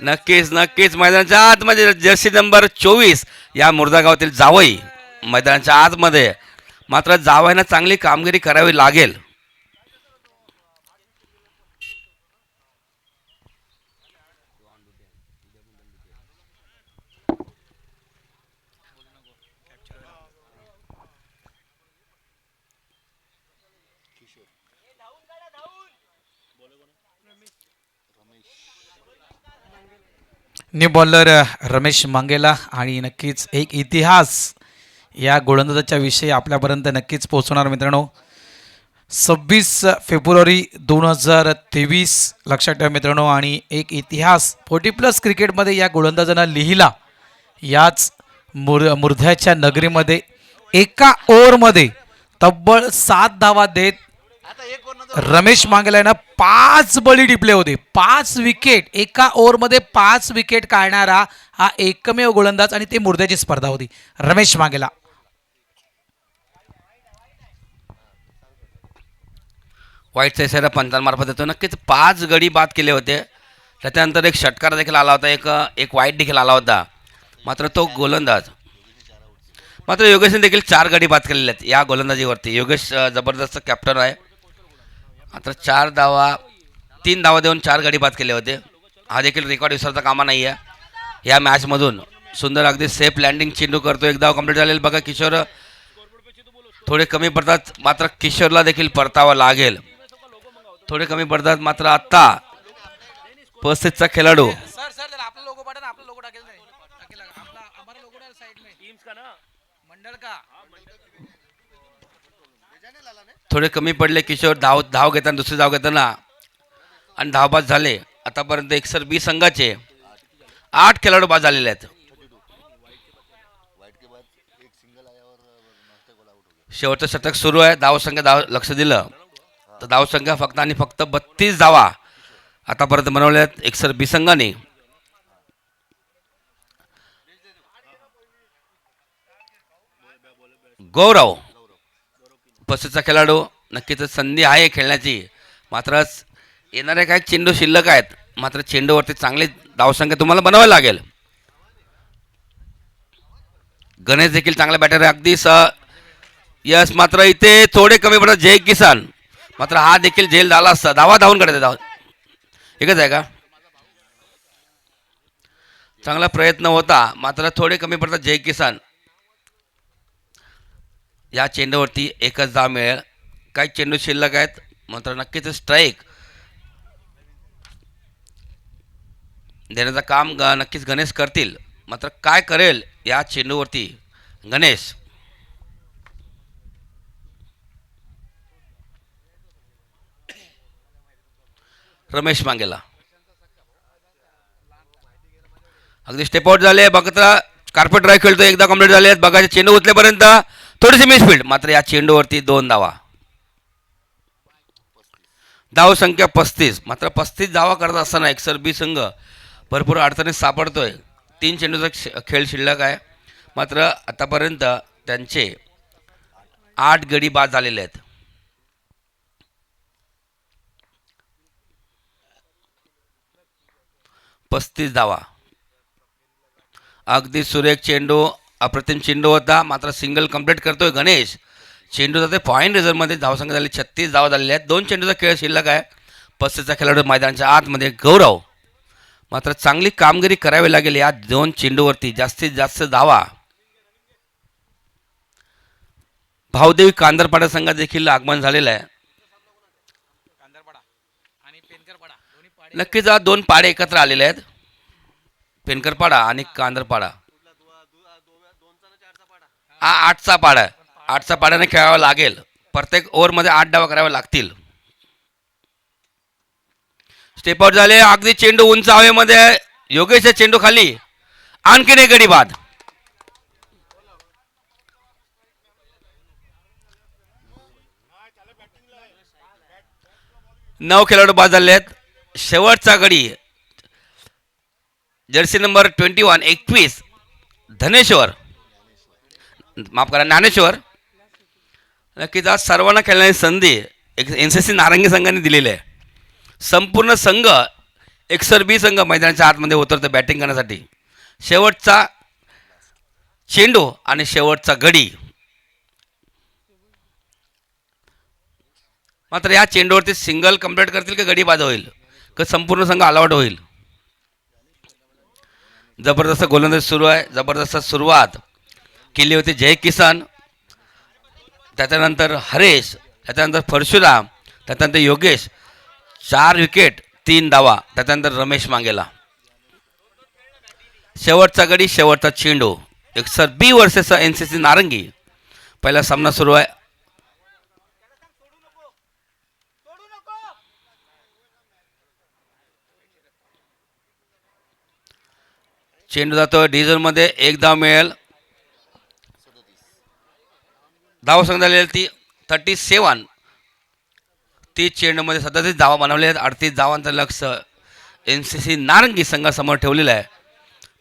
Speaker 1: नक्कीच मैदानाच्या आतमध्ये जर्सी नंबर 24 या मुर्दा गावातील जावई मैदानाच्या आतमध्ये. मात्र जावईंना चांगली कामगिरी करावी लागेल.
Speaker 2: न्यू बॉलर रमेश मांगेला आणि नक्कीच एक इतिहास या गोलंदाजाच्या विषयी आपल्यापर्यंत नक्कीच पोहोचणार मित्रांनो. 26 फेब्रुवारी 2023 लक्षात ठेवा मित्रांनो. आणि एक इतिहास 40+ क्रिकेटमध्ये या गोलंदाजानं लिहिला. याच मुर्द्याच्या नगरीमध्ये एका ओव्हरमध्ये तब्बल 7 धावा देत रमेश मांगेला यानं 5 बळी टिपले होते. 5 विकेट एका ओव्हरमध्ये 5 विकेट काढणारा हा एकमेव गोलंदाज आणि ते मुर्द्याची स्पर्धा होती रमेश मांगेला.
Speaker 1: वाईटचा इशारा पंचांमार्फत येतो. नक्कीच 5 गडी बाद केले होते. त्याच्यानंतर एक षटकार देखील आला होता, एक वाईट देखील आला होता. मात्र तो गोलंदाज मात्र योगेशने देखील 4 गडी बाद केलेले आहेत या गोलंदाजीवरती. योगेश जबरदस्त कॅप्टन आहे. मात्र 3 धावा देऊन 4 गडी बाद केले होते. हा देखील रेकॉर्ड विसरता कामा नाही आहे या मॅचमधून. सुंदर अगदी सेफ लँडिंग चेंडू करतो. एक धाव कंप्लीट झालेला बघा. किशोर थोडे कमी पडतात, मात्र किशोरला देखील परतावा लागेल. थोडे कमी पडतात मात्र आता 35चा खेळाडू थोडे कमी पडले. किशोर धाव घेताना दुसरी धाव घेताना आणि धावबाद झाले. आतापर्यंत एकसर बी संघाचे 8 खेळाडू बाद झालेले आहेत. शेवटचं षटक सुरू आहे. धावसंख्या लक्ष दिलं तर धावसंख्या फक्त आणि फक्त 32 धावा आतापर्यंत बनवल्यात एकसर बी संघाने. गौरव पस्तीसचा खेळाडू, नक्कीच संधी आहे खेळण्याची, मात्र येणारे काही चेंडू शिल्लक आहेत, मात्र चेंडूवरती चांगली धावसंख्या तुम्हाला बनवायला लागेल. गणेश देखील चांगला बॅटर आहे अगदी यस, मात्र इथे थोडे कमी पडतात जय किसान, मात्र हा देखील झेल झाला असता. धावा धावून काढते, धाव एकच आहे का? चांगला प्रयत्न होता, मात्र थोडे कमी पडतात जय किसान. या चेंडूवरती एकच धाव मिळेल. काही चेंडू शिल्लक आहेत, मात्र नक्कीच स्ट्राईक देण्याचं काम नक्कीच गणेश करतील. मात्र काय करेल या चेंडूवरती गणेश? रमेश मांगेला अगदी स्टेप आउट झाले. बघता कार्पेट ड्राईव्ह खेळतो, एकदा कंप्लीट झाले. बघायचे चेंडू उचलेपर्यंत थोडीशी मिसफील्ड, मात्र या चेंडूवरती 2 धावा. धावसंख्या 35, मात्र 35 धावा करत असताना एकसर बी संघ भरपूर अडचणीत सापडतोय. 3 चेंडूचा खेळ शिल्लक आहे, मात्र आतापर्यंत त्यांचे 8 गडी बाद झालेले आहेत. पस्तीस धावा, अगदी सुरेख चेंडू, अप्रतिम चेंडू होता, मात्र सिंगल कंप्लीट करतोय गणेश. चेंडू जाते पॉईंट रिझर्वमध्ये. धावसंख्या झाली 36 धावा झालेल्या आहेत. 2 चेंडूचा खेळ शिल्लक आहे. 35चा खेळाडू मैदानाच्या आतमध्ये गौरव, मात्र चांगली कामगिरी करावी लागेल या 2 चेंडूवरती. जास्तीत जास्त धावा. भावदेवी कांदरपाडा संघात देखील आगमन झालेलं आहे. नक्कीच 2 पाडे एकत्र आलेले आहेत, पेनकरपाडा आणि कांदरपाडा. हा 8चा पाडा आहे. 8चा पाड्याने खेळावा लागेल. प्रत्येक ओव्हरमध्ये 8 डावा करावे लागतील. स्टेप आउट झाले. अगदी चेंडू उंच हवेमध्ये. योगेशच्या चेंडू खाली, आणखीन एक गडी बाद. नऊ खेळाडू बाद झाले आहेत. शेवटचा गडी जर्सी नंबर 21 धनेश्वर, माफ करा ज्ञानेश्वर. नक्कीच आज सर्वांना खेळण्याची संधी NCC नारंगी संघाने दिलेली आहे. संपूर्ण संघ एकसर बी संघ मैदानाच्या आतमध्ये उतरतो बॅटिंग करण्यासाठी. शेवटचा चेंडू आणि शेवटचा गडी, मात्र या चेंडूवरती सिंगल कंप्लीट करतील का गडी बाद होईल, का संपूर्ण संघ ऑलआउट होईल? जबरदस्त गोलंदाजी सुरू आहे. जबरदस्त सुरुवात केली होती जय किसान, त्याच्यानंतर हरेश, त्याच्यानंतर परशुराम, त्याच्यानंतर योगेश. 4 विकेट 3 धावा. त्याच्यानंतर रमेश मांगेला. शेवटचा गडी, शेवटचा चेंडू. एकसर बी वर्सेस NCC नारंगी. पहिला सामना सुरू आहे. चेंडू जातो डी झोनमध्ये. 1 धाव मिळेल. धावसंख्या झालेली ती 37. 30 चेंडूमध्ये 37 धावा बनवल्या आहेत. 38 धावांचं लक्ष NCC नारंगी संघासमोर ठेवलेलं आहे.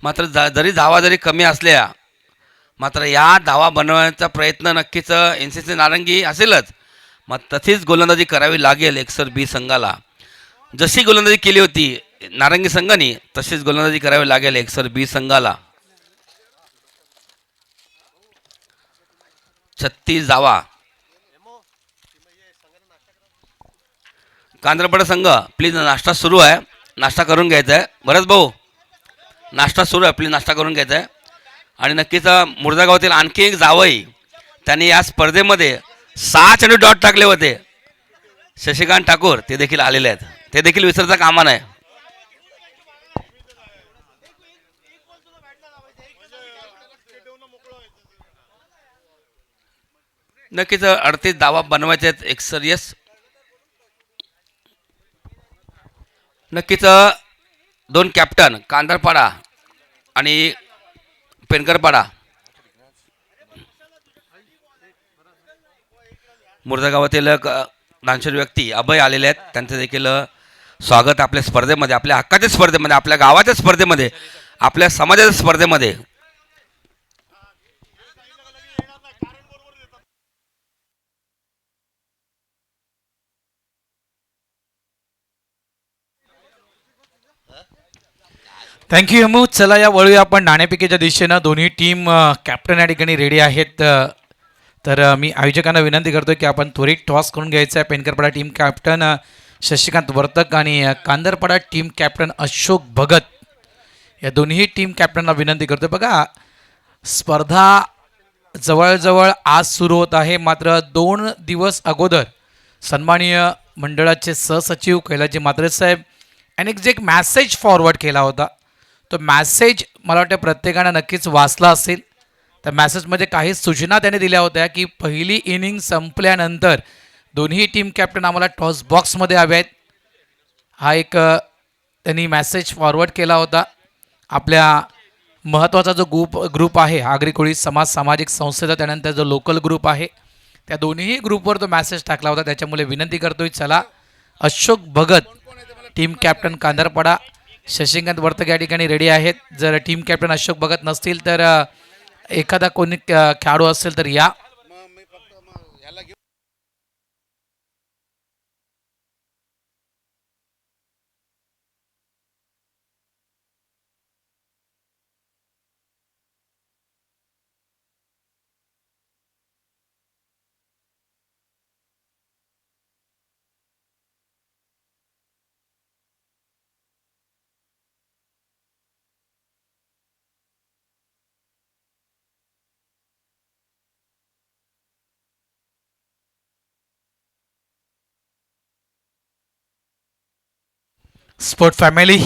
Speaker 1: मात्र जरी धावा जरी कमी असल्या, मात्र या धावा बनवण्याचा प्रयत्न नक्कीच NCC नारंगी असेलच. मग तशीच गोलंदाजी करावी लागेल एकसर बी संघाला. जशी गोलंदाजी केली होती नारंगी संघाने, तशीच गोलंदाजी करावी लागेल एकसर बी संघाला. 36 धावा. कांदरपाडा संघ प्लीज, नाश्ता सुरू आहे, नाश्ता करून घ्यायचा आहे. भरत भाऊ, नाश्ता सुरू आहे, प्लीज नाश्ता करून घ्यायचा आहे. आणि नक्कीच मुर्दा गावातील आणखी एक जावई, त्यांनी या स्पर्धेमध्ये 6 चेंडू डॉट टाकले होते, शशिकांत ठाकूर, ते देखील आलेले आहेत. ते देखील विसरता कामा नये. नक्कीच 38 धावा बनवायचे आहेत एकसर. यस, नक्कीच दोन कॅप्टन कांदरपाडा आणि पेनकरपाडा मुर्दा गावातील दानशूर व्यक्ती अभय आलेले आहेत. त्यांचं देखील स्वागत आपल्या स्पर्धेमध्ये, आपल्या हक्काच्या स्पर्धेमध्ये, आपल्या गावाच्या स्पर्धेमध्ये, आपल्या समाजाच्या स्पर्धेमध्ये.
Speaker 2: थँक्यू यमू. चला या वळूया आपण नाणेफेकीच्या दिशेनं. दोन्ही टीम कॅप्टन या ठिकाणी रेडी आहेत. तर मी आयोजकांना विनंती करतो की आपण त्वरित टॉस करून घ्यायचं आहे. पेनकरपाडा टीम कॅप्टन शशिकांत वर्तक आणि कांदरपाडा टीम कॅप्टन अशोक भगत या दोन्ही टीम कॅप्टनला विनंती करतो. बघा, स्पर्धा जवळजवळ आज सुरू होत आहे, मात्र 2 दिवस अगोदर सन्माननीय मंडळाचे सहसचिव कैलाजी म्हात्रे साहेब यांनी जे एक मॅसेज फॉरवर्ड केला होता, तो मॅसेज मला वाटतं प्रत्येकानं नक्कीच वाचला असेल. त्या मॅसेजमध्ये काही सूचना त्याने दिल्या होत्या की पहिली इनिंग संपल्यानंतर दोन्ही टीम कॅप्टन आम्हाला टॉस बॉक्समध्ये हवे आहेत. हा एक त्यांनी मॅसेज फॉरवर्ड केला होता. आपल्या महत्त्वाचा जो ग्रुप आहे आगरी कोळी समाज सामाजिक संस्थेचा, त्यानंतर जो लोकल ग्रुप आहे, त्या दोन्ही ग्रुपवर तो मॅसेज टाकला होता. त्याच्यामुळे विनंती करतोय, चला अशोक भगत टीम कॅप्टन कांदरपाडा, शशिकांत वर्तक या ठिकाणी रेडी आहेत. जर टीम कॅप्टन अशोक भगत नसतील तर एखादा कोणी खेळाडू असेल तर या. स्पोर्ट फॅमिली,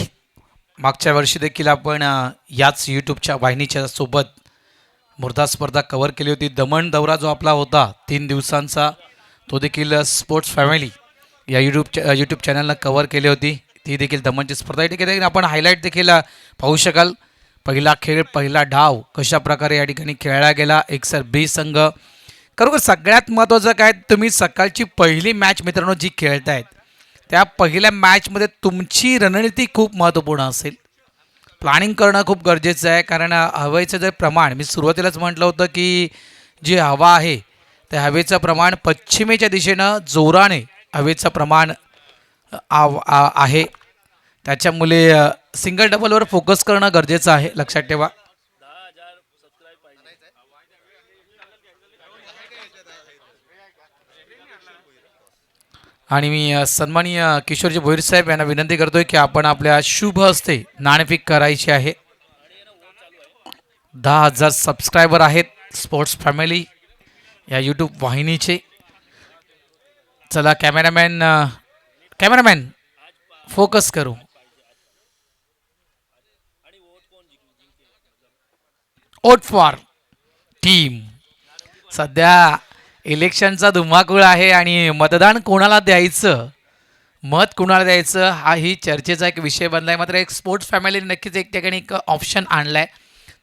Speaker 2: मागच्या वर्षी देखील आपण याच यूट्यूबच्या वाहिनीच्या सोबत मुर्दा स्पर्धा कव्हर केली होती. दमण दौरा जो आपला होता 3 दिवसांचा, तो देखील स्पोर्ट्स फॅमिली या यूट्यूब चॅनलला कव्हर केली होती. ती देखील दमणची स्पर्धा या ठिकाणी आपण हायलाईट देखील पाहू शकाल. पहिला खेळ, पहिला डाव कशा प्रकारे या ठिकाणी खेळला गेला. एकसर बी संघ. खरोखर सगळ्यात महत्त्वाचं काय, तुम्ही सकाळची पहिली मॅच मित्रांनो जी खेळतायत, त्या पहिल्या मॅचमध्ये तुमची रणनीती खूप महत्त्वपूर्ण असेल. प्लॅनिंग करणं खूप गरजेचं आहे. कारण हवेचं जे प्रमाण, मी सुरुवातीलाच म्हटलं होतं की जी हवा आहे त्या हवेचं प्रमाण पश्चिमेच्या दिशेनं जोराने हवेचं प्रमाण आहे. त्याच्यामुळे सिंगल डबलवर फोकस करणं गरजेचं आहे, लक्षात ठेवा. आणि मी सन्माननीय किशोरजी भोईर साहेब यांना विनंती करतोय की आपण आपल्या शुभ हस्ते नाणेफेक करायची आहे. 10,000 सबस्क्रायबर आहेत स्पोर्ट्स फॅमिली या यूट्यूब वाहिनीचे. चला कॅमेरामॅन फोकस करू. Vote for team. सध्या इलेक्शनचा धुमाकूळ आहे आणि मतदान कोणाला द्यायचं, मत कोणाला द्यायचं हा ही चर्चेचा एक विषय बनला आहे. मात्र एक स्पोर्ट्स फॅमिलीने नक्कीच एक ठिकाणी एक ऑप्शन आणला आहे.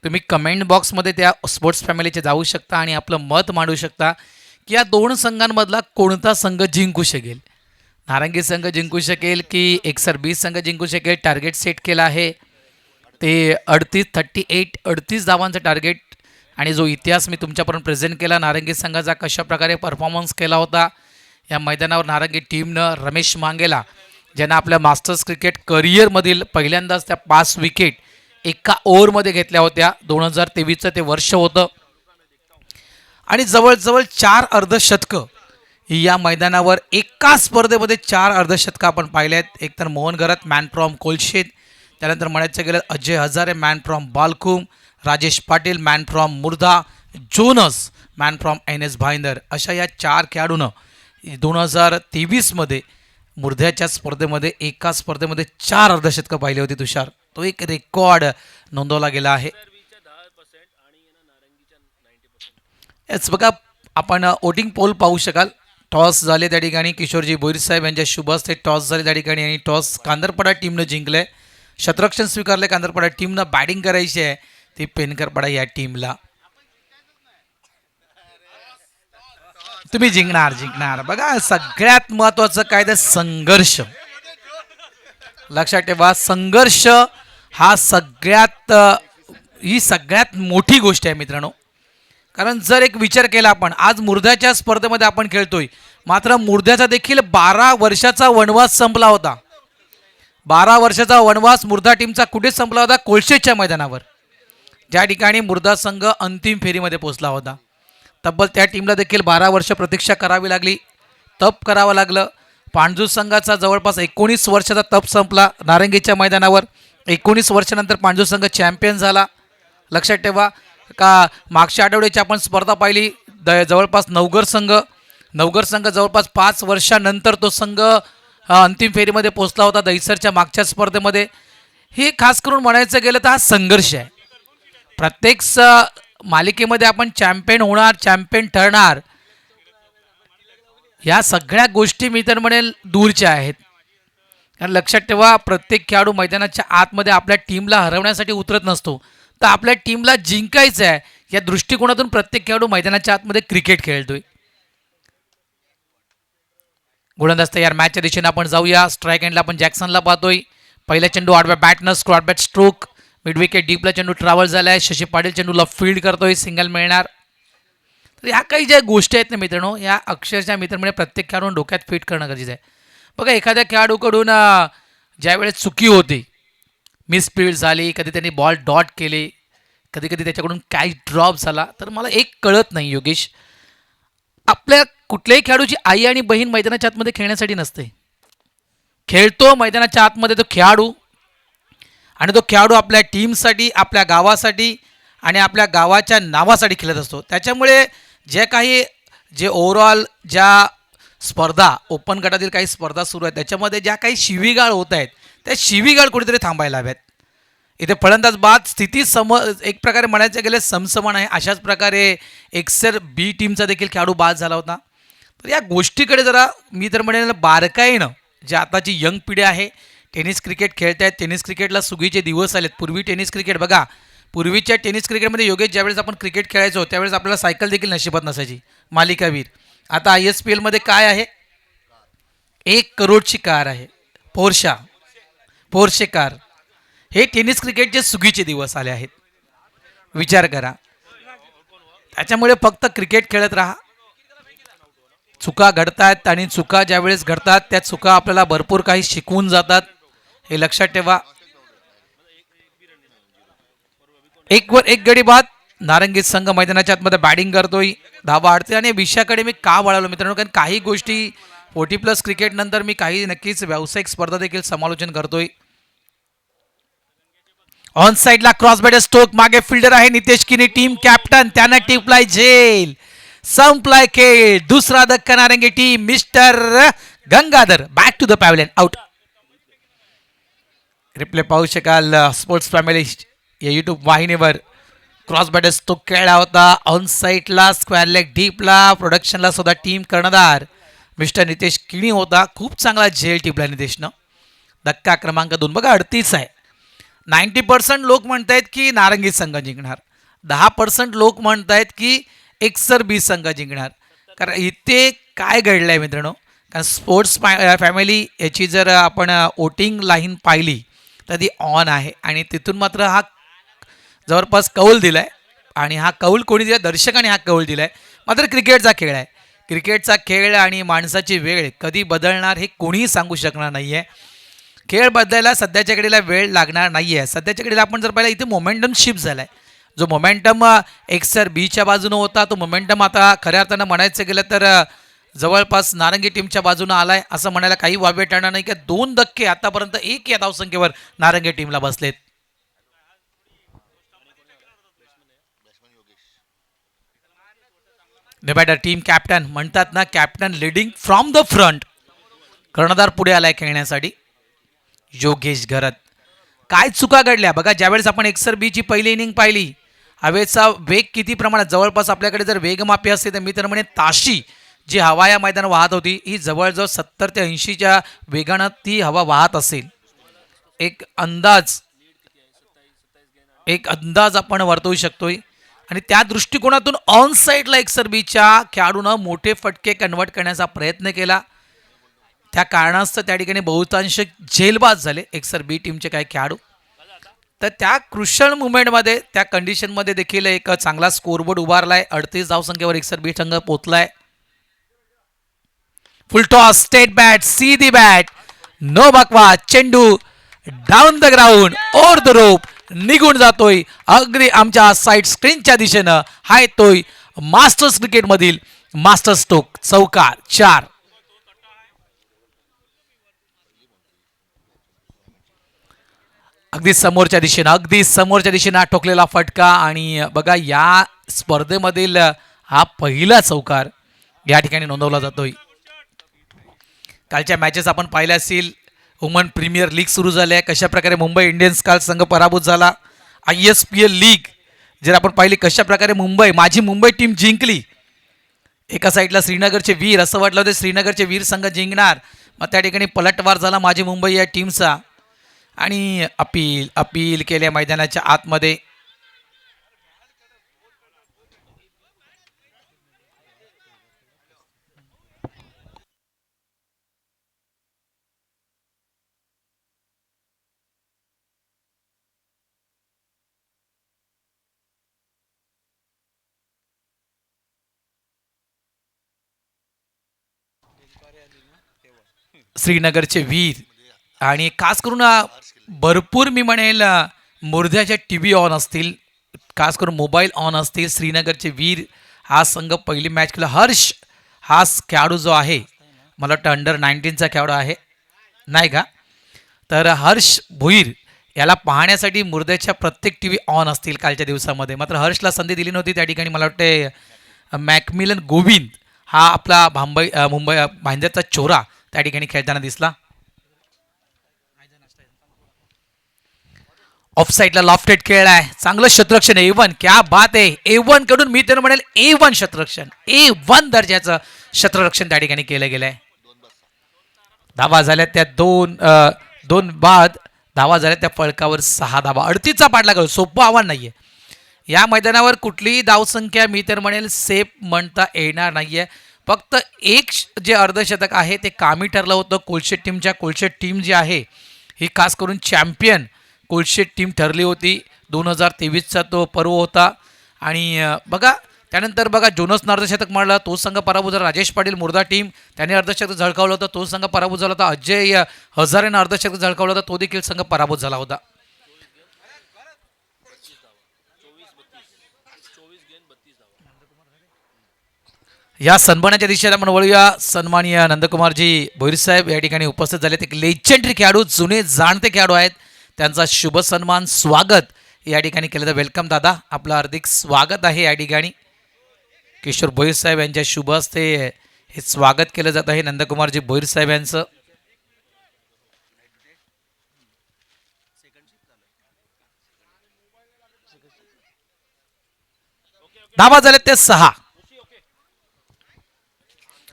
Speaker 2: तुम्ही कमेंट बॉक्समध्ये त्या स्पोर्ट्स फॅमिलीचे जाऊ शकता आणि आपलं मत मांडू शकता की या 2 संघांमधला कोणता संघ जिंकू शकेल. नारंगी संघ जिंकू शकेल की एकसर बी संघ जिंकू शकेल. टार्गेट सेट केलं आहे ते 38 धावांचं टार्गेट. आणि जो इतिहास मी तुमच्यापर्यंत प्रेझेंट केला नारंगी संघाचा, कशा प्रकारे परफॉर्मन्स केला होता या मैदानावर नारंगी टीमनं, रमेश मांगेला ज्यांना आपल्या मास्टर्स क्रिकेट करिअरमधील पहिल्यांदाच त्या 5 विकेट एका ओव्हरमध्ये घेतल्या होत्या. 2023चं ते वर्ष होतं आणि जवळजवळ 4 अर्धशतकं या मैदानावर एका स्पर्धेमध्ये 4 अर्धशतकं आपण पाहिले आहेत. एकतर मोहन गरत मॅन फ्रॉम कोलशेत, त्यानंतर म्हणायचं गेलं Ajay Hazare man from Balkum, Rajesh Patil man from Murdha, Jonas man from NS Bhayandar, अशा या 4 खेळाडूनं 2023मध्ये मुर्ध्याच्या स्पर्धेमध्ये एका स्पर्धेमध्ये 4 अर्धशतकं पाहिली होती. तुषार, तो एक रेकॉर्ड नोंदवला गेला आहे. याच बघा, आपण वोटिंग पोल पाहू शकाल. टॉस झाले त्या ठिकाणी किशोरजी भोईर साहेब यांच्या शुभ हस्ते टॉस झाले त्या ठिकाणी आणि टॉस कांदरपाडा टीमनं जिंकलंय. शतरक्षण स्वीकारले कांदरपाडा टीमनं. बॅटिंग करायची आहे ती पेनकरपाडा या टीमला. तुम्ही जिंकणार. बघा सगळ्यात महत्वाचं काय ते संघर्ष. लक्षात ठेवा, संघर्ष हा ही सगळ्यात मोठी गोष्ट आहे मित्रांनो. कारण जर एक विचार केला आपण, आज मुर्द्याच्या स्पर्धेमध्ये आपण खेळतोय, मात्र मुर्द्याचा देखील 12 वर्षाचा वनवास संपला होता. 12 वर्षाचा वनवास मुर्दा टीमचा कुठे संपला होता? कोळशेच्या मैदानावर, ज्या ठिकाणी मुर्दा संघ अंतिम फेरीमध्ये पोहोचला होता. तब्बल त्या टीमला देखील 12 वर्ष प्रतीक्षा करावी लागली, तप करावं लागलं. पांजूर संघाचा जवळपास 19 वर्षाचा तप संपला नारंगीच्या मैदानावर. 19 वर्षानंतर पांजूर संघ चॅम्पियन झाला. लक्षात ठेवा का मागच्या आठवड्याची आपण स्पर्धा पाहिली, जवळपास नवघर संघ जवळपास 5 वर्षानंतर तो संघ अंतिम फेरीमध्ये पोहोचला होता दहिसरच्या मागच्या स्पर्धेमध्ये. हे खास करून म्हणायचं गेलं तर हा संघर्ष आहे. प्रत्येक मालिकेमध्ये आपण चॅम्पियन होणार, चॅम्पियन ठरणार, ह्या सगळ्या गोष्टी मी तर म्हणेल दूरच्या आहेत. कारण लक्षात ठेवा, प्रत्येक खेळाडू मैदानाच्या आतमध्ये आपल्या टीमला हरवण्यासाठी उतरत नसतो, तर आपल्या टीमला जिंकायचं आहे या दृष्टिकोनातून प्रत्येक खेळाडू मैदानाच्या आतमध्ये क्रिकेट खेळतोय. गोलंदाज तयार. मॅचच्या दिशेने आपण जाऊया. स्ट्राईक एंडला आपण जॅक्सनला पाहतोय. पहिला चेंडू आडव्या बॅटनं square bat stroke. Mid wicket डीपला चेंडू ट्रॅव्हल झालाय. शशी पाटील चेंडूला फील्ड करतोय, सिंगल मिळणार. तर ह्या काही ज्या गोष्टी आहेत ना मित्रांनो, या अक्षरशः मित्रांमध्ये प्रत्येक खेळाडून डोक्यात फिट करणं गरजेचं आहे. बघा, एखाद्या खेळाडूकडून ज्यावेळेस चुकी होते, मिसफील्ड झाली, कधी त्यांनी बॉल डॉट केले, कधी कधी त्याच्याकडून काय ड्रॉप झाला, तर मला एक कळत नाही योगेश, आपल्या कुठल्याही खेळाडूची आई आणि बहीण मैदानाच्या आतमध्ये खेळण्यासाठी नसते. खेळतो मैदानाच्या आतमध्ये तो खेळाडू, आणि तो खेळाडू आपल्या टीमसाठी, आपल्या गावासाठी आणि आपल्या गावाच्या नावासाठी खेळत असतो. त्याच्यामुळे जे ओव्हरऑल ज्या स्पर्धा, ओपन गटातील काही स्पर्धा सुरू आहेत, त्याच्यामध्ये ज्या काही शिवीगाळ होत आहेत, त्या शिवीगाळ कुठेतरी थांबायला हव्यात. इथे फलंदाज बाद स्थिती एक प्रकारे म्हणायचं गेलं समसमान आहे. अशाच प्रकारे एक्सर बी टीमचा देखील खेळाडू बाद झाला होता. तर या गोष्टीकडे जरा मी तर म्हणेल बारकाईनं, जे आताची यंग पिढी आहे, टेनिस क्रिकेट खेळत आहेत, टेनिस क्रिकेटला सुगीचे दिवस आलेत. पूर्वी टेनिस क्रिकेट बघा, पूर्वीच्या टेनिस क्रिकेटमध्ये योगेश ज्यावेळेस आपण क्रिकेट खेळायचो त्यावेळेस आपल्याला सायकल देखील नशिबात नसायची, मालिकावीर. आता ISPL मध्ये काय आहे? 1 करोडची कार आहे, पोर्शे कार. हे टेनिस क्रिकेटचे सुगीचे दिवस आले आहेत, विचार करा. त्याच्यामुळे फक्त क्रिकेट खेळत राहा. चुका घडतात आणि चुका ज्यावेळेस घडतात त्या चुका आपल्याला भरपूर काही शिकवून जातात, हे लक्षात ठेवा. 1 वर 1 गडी बाद. नारंगी संघ मैदानाच्या आतमध्ये बॅटिंग करतोय, धावा अडते. आणि विषयाकडे मी का वळालो मित्रांनो, कारण काही गोष्टी 40+ क्रिकेट नंतर मी काही नक्कीच व्यावसायिक स्पर्धा देखील समालोचन करतोय. ऑन साइडला क्रॉस बॅट स्ट्रोक. मागे फिल्डर आहे नितेश किनी, टीम कॅप्टन. त्यानं टिपलाय झेल. संपलाय खेळ. दुसरा धक्का नारंगी team. Mister Gangadhar back to the pavilion, out. Replay पाहू शकाल स्पोर्ट्स फॅमिली या यूट्यूब वाहिनीवर. क्रॉस बॅट तो खेळला होता ऑन साइडला, स्क्वेअर लेग डीपला. प्रोडक्शनला सुद्धा टीम कर्णधार मिस्टर नितेश किणी होता. खूप चांगला झेल टिपला नितेशनं. धक्का क्रमांक 2. बघा 38 आहे. 90% लोक म्हणतायत की नारंगी संघ जिंकणार, 10% लोक म्हणतायत की एक्सर बी संघ जिंकणार. कारण इथे काय घडलं आहे मित्रांनो, कारण स्पोर्ट्स फॅमिली याची जर आपण वोटिंग लाईन पाहिली तर ती ऑन आहे, आणि तिथून मात्र हा जवळपास कौल दिला आहे. आणि हा कौल कोणी दिला? दर्शकाने हा कौल दिला आहे. मात्र क्रिकेटचा खेळ आहे, क्रिकेटचा खेळ आणि माणसाची वेळ कधी बदलणार हे कोणीही सांगू शकणार नाही आहे. खेळ बदलायला सध्याच्या घडीला वेळ लागणार नाही आहे. सध्याच्या घडीला आपण जर पाहिलं, इथे मोमेंटम शिफ्ट झाला आहे. जो मोमेंटम एक्सर बीच्या बाजूनं होता, तो मोमेंटम आता खऱ्या अर्थानं म्हणायचं गेलं तर जवळपास नारंगी टीमच्या बाजूनं आलाय असं म्हणायला काही वावे ठरणार नाही. की 2 धक्के आतापर्यंत 1 या धावसंख्येवर नारंगी टीमला बसलेत. बॅटर टीम कॅप्टन म्हणतात ना, captain leading from the front. कर्णधार पुढे आलाय खेळण्यासाठी, योगेश घरत. काय चुका घडल्या बघा. ज्यावेळेस आपण एक्सर बीची पहिली इनिंग पाहिली, हवेचा वेग किती प्रमाणात, जवळपास आपल्याकडे जर वेगमापी असते तर मी तर म्हणे ताशी जी हवा या मैदानात वाहत होती ही जवळजवळ 70 ते 80च्या वेगानं ती हवा वाहत असेल. एक अंदाज एक अंदाज आपण वर्तवू शकतोय. आणि त्या दृष्टिकोनातून ऑन साईडला एकसरबीच्या खेळाडूनं मोठे फटके कन्वर्ट करण्याचा प्रयत्न केला. त्या कारणास्तव त्या ठिकाणी बहुतांश झेलबाज झाले एकसर बी टीमचे काही खेळाडू. तर त्या क्रुशल मुवमेंटमध्ये त्या कंडिशनमध्ये देखील एक चांगला स्कोरबोर्ड उभारलाय. 38 धावसंख्येवर एकसर बी संघ पोचलाय. Full toss, straight bat, see the bat, no बकवा, चेंडू down the ground, over the rope निघून जातोय अगदी आमच्या साईड स्क्रीनच्या दिशेनं. हा येतोय मास्टर्स क्रिकेटमधील मास्टर स्ट्रोक, चौकार 4. अगदी समोरच्या दिशेनं ठोकलेला फटका. आणि बघा या स्पर्धेमधील हा पहिला चौकार या ठिकाणी नोंदवला जातोय. कालच्या मॅचेस आपण पाहिल्या असतील. वुमन प्रीमियर लीग सुरू झाली आहे. कशा प्रकारे मुंबई इंडियन्स काल संघ पराभूत झाला. ISPL लीग जर आपण पाहिली कशा प्रकारे माझी मुंबई टीम जिंकली. एका साईडला श्रीनगरचे वीर, असं वाटलं होतं श्रीनगरचे वीर संघ जिंकणार, मग त्या ठिकाणी पलटवार झाला माझी मुंबई या टीमचा. आणि अपील केल्या मैदानाच्या आतमध्ये. श्रीनगरचे वीर आणि खास करून भरपूर मी म्हणेल मुर्द्याच्या TV ऑन असतील, खास करून मोबाईल ऑन असतील. श्रीनगरचे वीर हा संघ पहिली मॅच केला. हर्ष हा खेळाडू जो आहे मला वाटतं अंडर-19चा खेळाडू आहे नाही का. तर हर्ष भोईर याला पाहण्यासाठी मुर्द्याच्या प्रत्येक TV ऑन असतील कालच्या दिवसामध्ये. मात्र हर्षला संधी दिली नव्हती त्या ठिकाणी. मला वाटते मॅकमिलन गोविंद हा आपला मुंबई भांड्याचा चोरा त्या ठिकाणी खेळताना दिसला. ऑफ साईडला लॉफ्टेड खेळ आहे. चांगलं क्षेत्ररक्षण A1, क्या बात आहे. A1 कडून मी तर म्हणेल A1 क्षेत्ररक्षण, A1 दर्जाचं क्षेत्ररक्षण त्या ठिकाणी केलं गेलंय. धावा झाल्या त्या दोन बाद धावा झाल्या त्या फळकावर 6 धावा. 38चा पाठला गेलो. सोपं आव्हान नाहीये या मैदानावर. कुठलीही धावसंख्या मी तर म्हणेल सेफ म्हणता येणार नाहीये. फक्त एक जे अर्धशतक आहे ते कामी ठरलं होतं कोलशेट टीमच्या. कोलशेट टीम जी आहे ही खास करून चॅम्पियन कोलशेट टीम ठरली होती. 2023चा तो पर्व होता. आणि बघा त्यानंतर बघा जोनसनं अर्धशतक मारलं, तो संघ पराभूत झाला. राजेश पाटील मुर्दा टीम त्याने अर्धशतक झळकावलं होतं, तो संघ पराभूत झाला होता. अजय हजारेनं अर्धशतक झळकावलं होतं, तो देखील संघ पराभूत झाला होता. या सन्मानाच्या दिशेला आपण वळूया. सन्माननीय नंदकुमारजी भोईर साहेब या ठिकाणी उपस्थित झाले. एक लेजेंडरी खेळाडू, जुने जाणते खेळाडू आहेत. त्यांचा शुभ सन्मान स्वागत या ठिकाणी केलं तर वेलकम दादा, आपलं हार्दिक स्वागत आहे या ठिकाणी. किशोर भोईर साहेब यांच्या शुभ हस्ते हे स्वागत केलं जात आहे नंदकुमारजी भोईर साहेब यांचं. धावा झाले ते 6.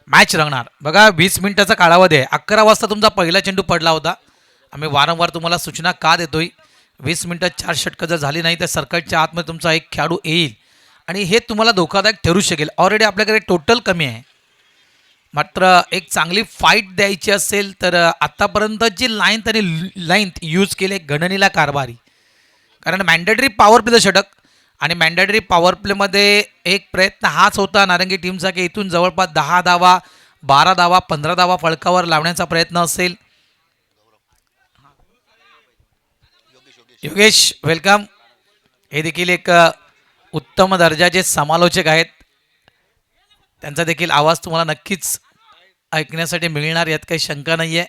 Speaker 2: मॅच रंगणार. बघा 20 मिनिटाचा कालावधी आहे. 11 वाजता तुमचा पहिला चेंडू पडला होता. आम्ही वारंवार तुम्हाला सूचना का देतोय, 20 मिनिटात 4 षटकं जर झाली नाही तर सर्कलच्या आतमध्ये तुमचा एक खेळाडू येईल आणि हे तुम्हाला धोकादायक ठरू शकेल. ऑलरेडी आपल्याकडे टोटल कमी आहे. मात्र एक चांगली फाईट द्यायची असेल तर आतापर्यंत जी लाईन यूज केली गणनीला कारभारी. कारण मॅन्डेटरी पॉवर प्लेचं षटक आणि मॅन्डेटरी पॉवर प्लेमध्ये एक प्रयत्न हाच होता नारंगी टीमचा की इथून जवळपास 10 धावा, 12 धावा, 15 धावा फळकावर लावण्याचा प्रयत्न असेल. योगेश वेलकम. हे देखील एक उत्तम दर्जाचे समालोचक आहेत. त्यांचा देखील आवाज तुम्हाला नक्कीच ऐकण्यासाठी मिळणार, यात काही शंका नाही आहे.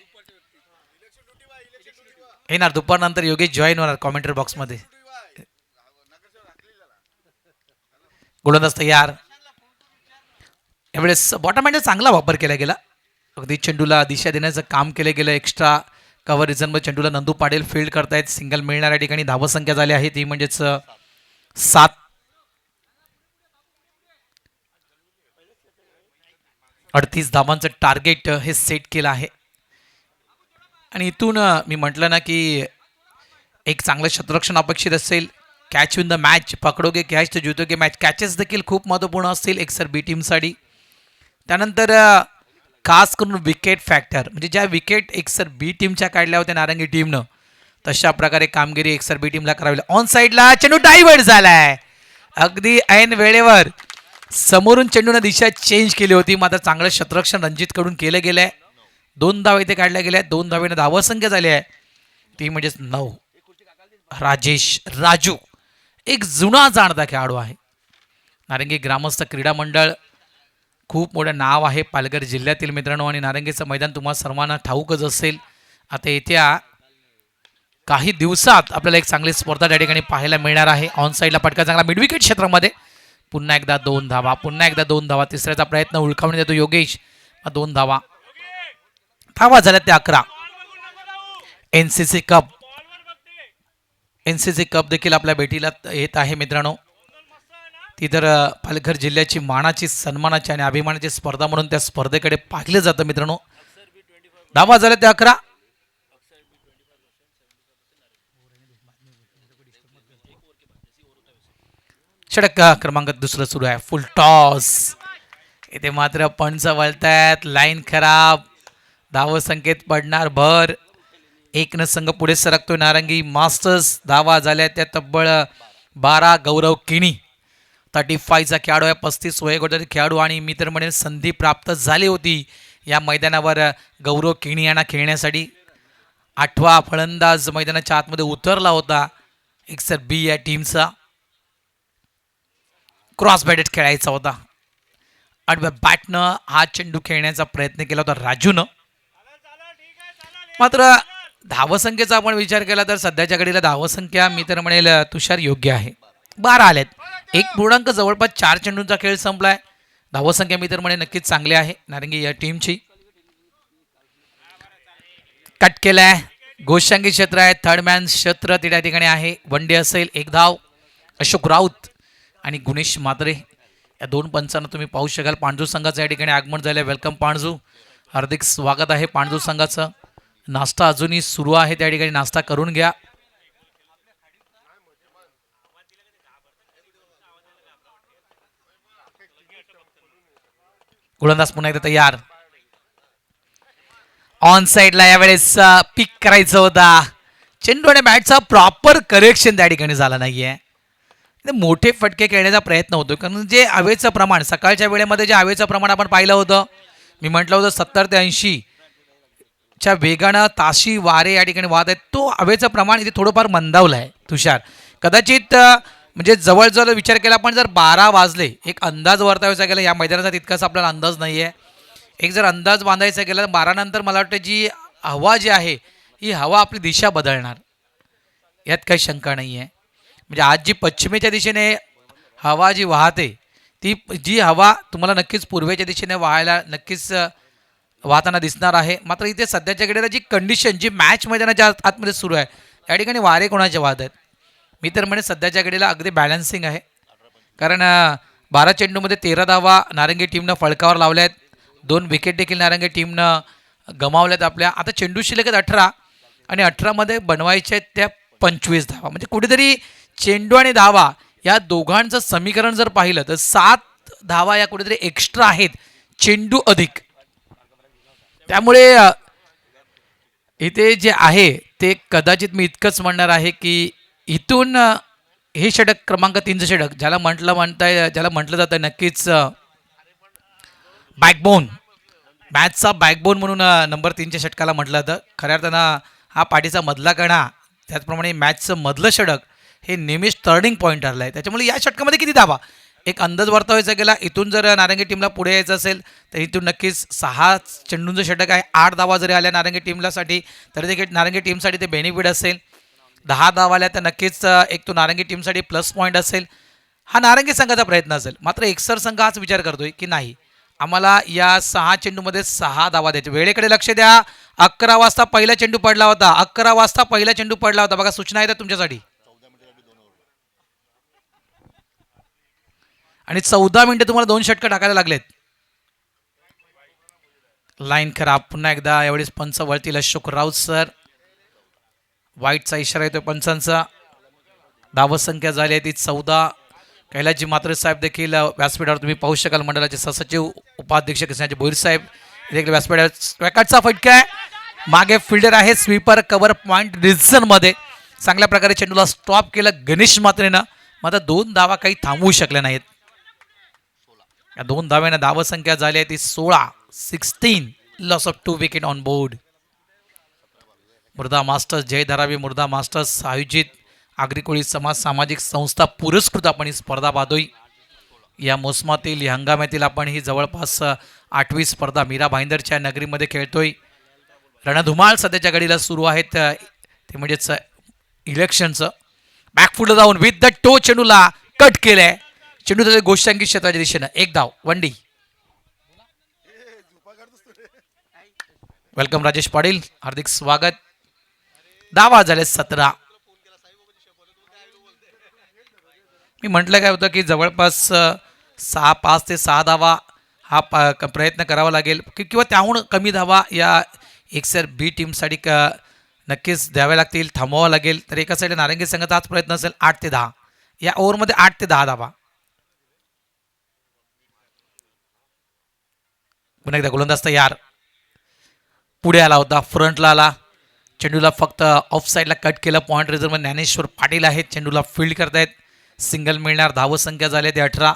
Speaker 2: येणार दुपारनंतर योगेश जॉईन होणार कॉमेंटरी बॉक्समध्ये. गोलंदाज तयार. यावेळेस बॉटम हँडचा चांगला वापर केला गेला. अगदी चेंडूला दिशा देण्याचं काम केलं गेलं. एक्स्ट्रा कव्हर रिझनमध्ये चेंडूला नंदू पाटील फील्ड करतायत. सिंगल मिळणाऱ्या ठिकाणी धावसंख्या झाली आहे ती म्हणजेच 7. 38 धावांचं टार्गेट हे सेट केलं आहे. आणि इथून मी म्हटलं ना की एक चांगलं क्षेत्ररक्षण अपेक्षित असेल. कॅच इन द मॅच, पकडोगे कॅच तर जितोगे मॅच. कॅचेस देखील खूप महत्त्वपूर्ण असतील एक सर बी टीमसाठी. त्यानंतर खास करून विकेट फॅक्टर, म्हणजे ज्या विकेट एक सर बी टीमच्या काढल्या होत्या नारंगी टीमनं, तशा प्रकारे कामगिरी एक सर बी टीमला करावी. ऑन साईडला चेंडू डायव्हर्ट झालाय अगदी ऐन वेळेवर. समोरून चेंडूने दिशा चेंज केली होती, मात्र चांगलं क्षेत्ररक्षण रणजितकडून केलं गेलंय. 2 धावा इथे काढल्या गेल्या. 2 धावेने धावसंख्या झाली आहे ती म्हणजेच 9. राजेश राजू एक जुना जाणता खेळाडू आहे. नारंगी ग्रामस्थ क्रीडा मंडळ खूप मोठं नाव आहे पालघर जिल्ह्यातील मित्रांनो. आणि नारंगीचं मैदान तुम्हाला सर्वांना ठाऊकच असेल. आता येत्या काही दिवसात आपल्याला एक चांगली स्पर्धा त्या ठिकाणी पाहायला मिळणार आहे. ऑन साईडला पटका चांगला मिड विकेट क्षेत्रामध्ये. पुन्हा एकदा 2 धावा, पुन्हा एकदा 2 धावा. तिसऱ्याचा प्रयत्न उलखावून देतो योगेश. 2 धावा. धावा झाल्या त्या 11. एनसीसी कप देखील आपल्या भेटीला येत आहे मित्रांनो. ती तर पालघर जिल्ह्याची मानाची, सन्मानाची आणि अभिमानाची स्पर्धा म्हणून त्या स्पर्धेकडे पाहिलं जातं मित्रांनो. धावा झाल्या त्या 11. षटक क्रमांक दुसरं सुरू आहे. फुल टॉस. इथे मात्र पंच वळतायत. लाईन खराब. धाव संकेत पडणार भर. 1 संघ पुढे सरकतोय नारंगी मास्टर्स. धावा झाल्या त्या तब्बल 12. गौरव किणी 35चा खेळाडू आहे. 35 वयोगटातील खेळाडू. आणि मी तर म्हणेन संधी प्राप्त झाली होती या मैदानावर गौरव किणी यांना खेळण्यासाठी. 8वा फलंदाज मैदानाच्या आतमध्ये उतरला होता एक सर बी या टीमचा. क्रॉस बॅटेड खेळायचा होता. 8व्या बॅटनं हा चेंडू खेळण्याचा प्रयत्न केला होता राजूनं. मात्र धावसंख्येचा आपण विचार केला तर सध्याच्या घडीला धावसंख्या मी तर म्हणेल तुषार योग्य आहे. 12 आलेत. 1 पूर्णांक जवळपास 4 चेंडूंचा खेळ संपलाय. धावसंख्या मी तर म्हणेल नक्कीच चांगली आहे नारंगी या टीमची. कट केलाय. गोशांगी क्षेत्र आहे. थर्ड मॅन क्षेत्र त्या ठिकाणी आहे. वन डे असेल. 1 धाव. अशोक राऊत आणि गुणेश मात्रे या 2 पंचांना तुम्ही पाहू शकाल. पांडू संघाचं या ठिकाणी आगमन झालं. वेलकम पांडू. हार्दिक स्वागत आहे पांडू संघाचं. नाश्ता अजूनही सुरू आहे त्या ठिकाणी. नाश्ता करून घ्या. गोलंदाज पुन्हा एकदा तयार. ऑन साईडला यावेळेस पिक करायचं होता चेंडू आणि बॅटचा प्रॉपर करेक्शन त्या ठिकाणी झाला नाहीये. मोठे फटके खेळण्याचा प्रयत्न होतो कारण जे हवेचं प्रमाण सकाळच्या वेळेमध्ये जे हवेचं प्रमाण आपण पाहिलं होतं, मी म्हटलं होतं 70 ते 80 च्या वेगानं ताशी वारे या ठिकाणी वाहत आहेत. तो हवेचं प्रमाण इथे थोडंफार मंदावलं आहे तुषार. कदाचित म्हणजे जवळजवळ विचार केला आपण जर 12 वाजले एक अंदाज वर्तवायचा गेला या मैदानाचा तितकाच आपल्याला अंदाज नाही आहे. एक जर अंदाज बांधायचा गेला तर 12 नंतर मला वाटतं जी हवा जी आहे ही हवा आपली दिशा बदलणार यात काही शंका नाही आहे. म्हणजे आज जी पश्चिमेच्या दिशेने हवा जी वाहते ती जी हवा तुम्हाला नक्कीच पूर्वेच्या दिशेने वाहायला नक्कीच वाहताना दिसणार आहे. मात्र इथे सध्याच्या घडीला जी कंडिशन जी मॅच मैदानाच्या आतमध्ये सुरू आहे या ठिकाणी वारे कोणाचे वाहत आहेत मी तर म्हणे सध्याच्या घडीला अगदी बॅलन्सिंग आहे. कारण 12 चेंडूमध्ये 13 धावा नारंगी टीमनं फळकावर लावल्या आहेत. 2 विकेट देखील नारंगी टीमनं गमावल्यात आपल्या. आता चेंडू शिल्लक आहेत 18 आणि 18मध्ये बनवायच्या आहेत त्या 25 धावा. म्हणजे कुठेतरी चेंडू आणि धावा या दोघांचं समीकरण जर पाहिलं तर 7 धावा या कुठेतरी एक्स्ट्रा आहेत चेंडू अधिक. त्यामुळे इथे जे आहे ते कदाचित मी इतकंच म्हणणार आहे की इथून हे षटक क्रमांक 3चं षटक ज्याला म्हटलं जातं नक्कीच बॅकबोन मॅचचा बॅकबोन म्हणून नंबर 3च्या षटकाला म्हटलं जातं. खऱ्या अर्थानं हा पाठीचा मधला कणा त्याचप्रमाणे मॅचचं मधलं षटक हे नेहमीच टर्निंग पॉईंट ठरलं आहे. त्याच्यामुळे या षटकामध्ये किती धावा एक अंदाज वर्तवायचा गेला इथून जर नारंगी टीमला पुढे यायचं असेल तर इथून नक्कीच 6 चेंडूंचं षटक आहे. 8 धावा जरी आल्या नारंगी टीमलासाठी तरी देखील नारंगी टीमसाठी ते बेनिफिट असेल. 10 धावा आल्या तर नक्कीच एक तो नारंगी टीमसाठी प्लस पॉईंट असेल. हा नारंगी संघाचा प्रयत्न असेल. मात्र एकसर संघ हाच विचार करतोय की नाही आम्हाला या 6 चेंडूमध्ये 6 धावा द्यायचे. वेळेकडे लक्ष द्या. 11 वाजता पहिला चेंडू पडला होता. 11 वाजता पहिला चेंडू पडला होता. बघा सूचना येतात तुमच्यासाठी. आणि 14 मिनिटं तुम्हाला 2 षटकं टाकायला लागलेत. लाईन खराब. पुन्हा एकदा यावेळेस पंच वळतील अशोक राऊत सर. वाईटचा इशारा येतोय पंचांचा. धावसंख्या झाली आहे ती 14. कैलासजी मात्रे साहेब देखील व्यासपीठावर तुम्ही पाहू शकाल. मंडळाचे सहसचिव उपाध्यक्ष कृष्णाजी भोईर साहेब देखील व्यासपीठावर. स्ट्रायकरचा फटका आहे. मागे फिल्डर आहे. स्वीपर कव्हर पॉईंट रिझनमध्ये चांगल्या प्रकारे चेंडूला स्टॉप केलं गणेश मात्रेनं. मात्र 2 धावा काही थांबवू शकल्या नाहीत. या 2 धाव्यानं धावसंख्या झाली आहे ती 16. Loss of 2 wicket on board. मुर्दा मास्टर्स जय धारावी मुर्दा मास्टर्स आयोजित आग्रिकोळी समाज सामाजिक संस्था पुरस्कृत आपण ही स्पर्धा पाहतोय. या मोसमातील या हंगामातील आपण ही जवळपास 8वी स्पर्धा मीरा भाईंदरच्या नगरीमध्ये खेळतोय. रणधुमाळ सध्याच्या घडीला सुरू आहेत ते म्हणजेच इलेक्शनचं. बॅकफुटला जाऊन विथ द टो चेंडूला कट केलंय. चेंडू त्याच्या गोष्टांकी क्षेत्राच्या दिशेनं 1 धाव. वनडी. वेलकम राजेश पाटील, हार्दिक स्वागत. धावा झाले 17. मी म्हटलं काय होतं की जवळपास 5 ते 6 धावा हा प्रयत्न करावा लागेल किंवा त्याहून कमी धावा या एकसर बी टीमसाठी नक्कीच द्याव्या लागतील, थांबवावं लागेल. तर एका साईडला नारंगी संघाचा हाच प्रयत्न असेल 8 ते 10. या ओव्हरमध्ये 8 ते 10 धावा. पुन्हा एकदा गोलंदाज तयार. पुढे आला होता, फ्रंटला आला. चेंडूला फक्त ऑफ साईडला कट केलं. पॉईंट रिझर्व्हमध्ये ज्ञानेश्वर पाटील आहेत. चेंडूला फील्ड करतायत. सिंगल मिळणार. धावसंख्या झाली ते 18.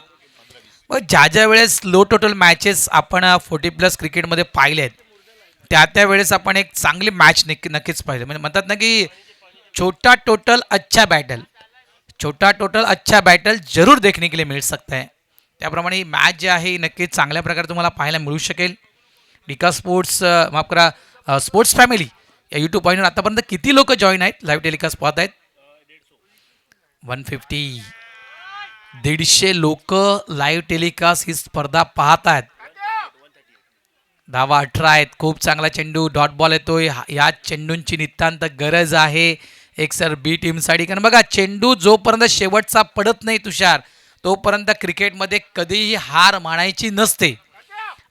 Speaker 2: मग ज्या वेळेस लो टोटल मॅचेस आपण 40+ क्रिकेटमध्ये पाहिले आहेत त्या वेळेस आपण एक चांगली मॅच नक्कीच पाहिजे. म्हणजे म्हणतात ना की छोटा टोटल अच्छा बैटल, छोटा टोटल अच्छा बैटल जरूर देखने के लिए मिल सकता है. त्याप्रमाणे ही मॅच जी आहे ही नक्कीच चांगल्या प्रकारे तुम्हाला पाहायला मिळू शकेल. डिका स्पोर्ट्स माफ करा स्पोर्ट्स फॅमिली या यूट्यूब वाहिनीवर आतापर्यंत किती लोक जॉईन आहेत, लाईव्ह टेलिकास्ट पाहत आहेत? 150 150 लोक लाईव्ह टेलिकास्ट ही स्पर्धा पाहत आहेत. धावा 18 आहेत. खूप चांगला चेंडू डॉट बॉल येतोय. या चेंडूंची नितांत गरज आहे एकसर बी टीमसाठी. कारण बघा चेंडू जोपर्यंत शेवटचा पडत नाही तुषार तोपर्यंत क्रिकेटमध्ये कधीही हार मानायची नसते.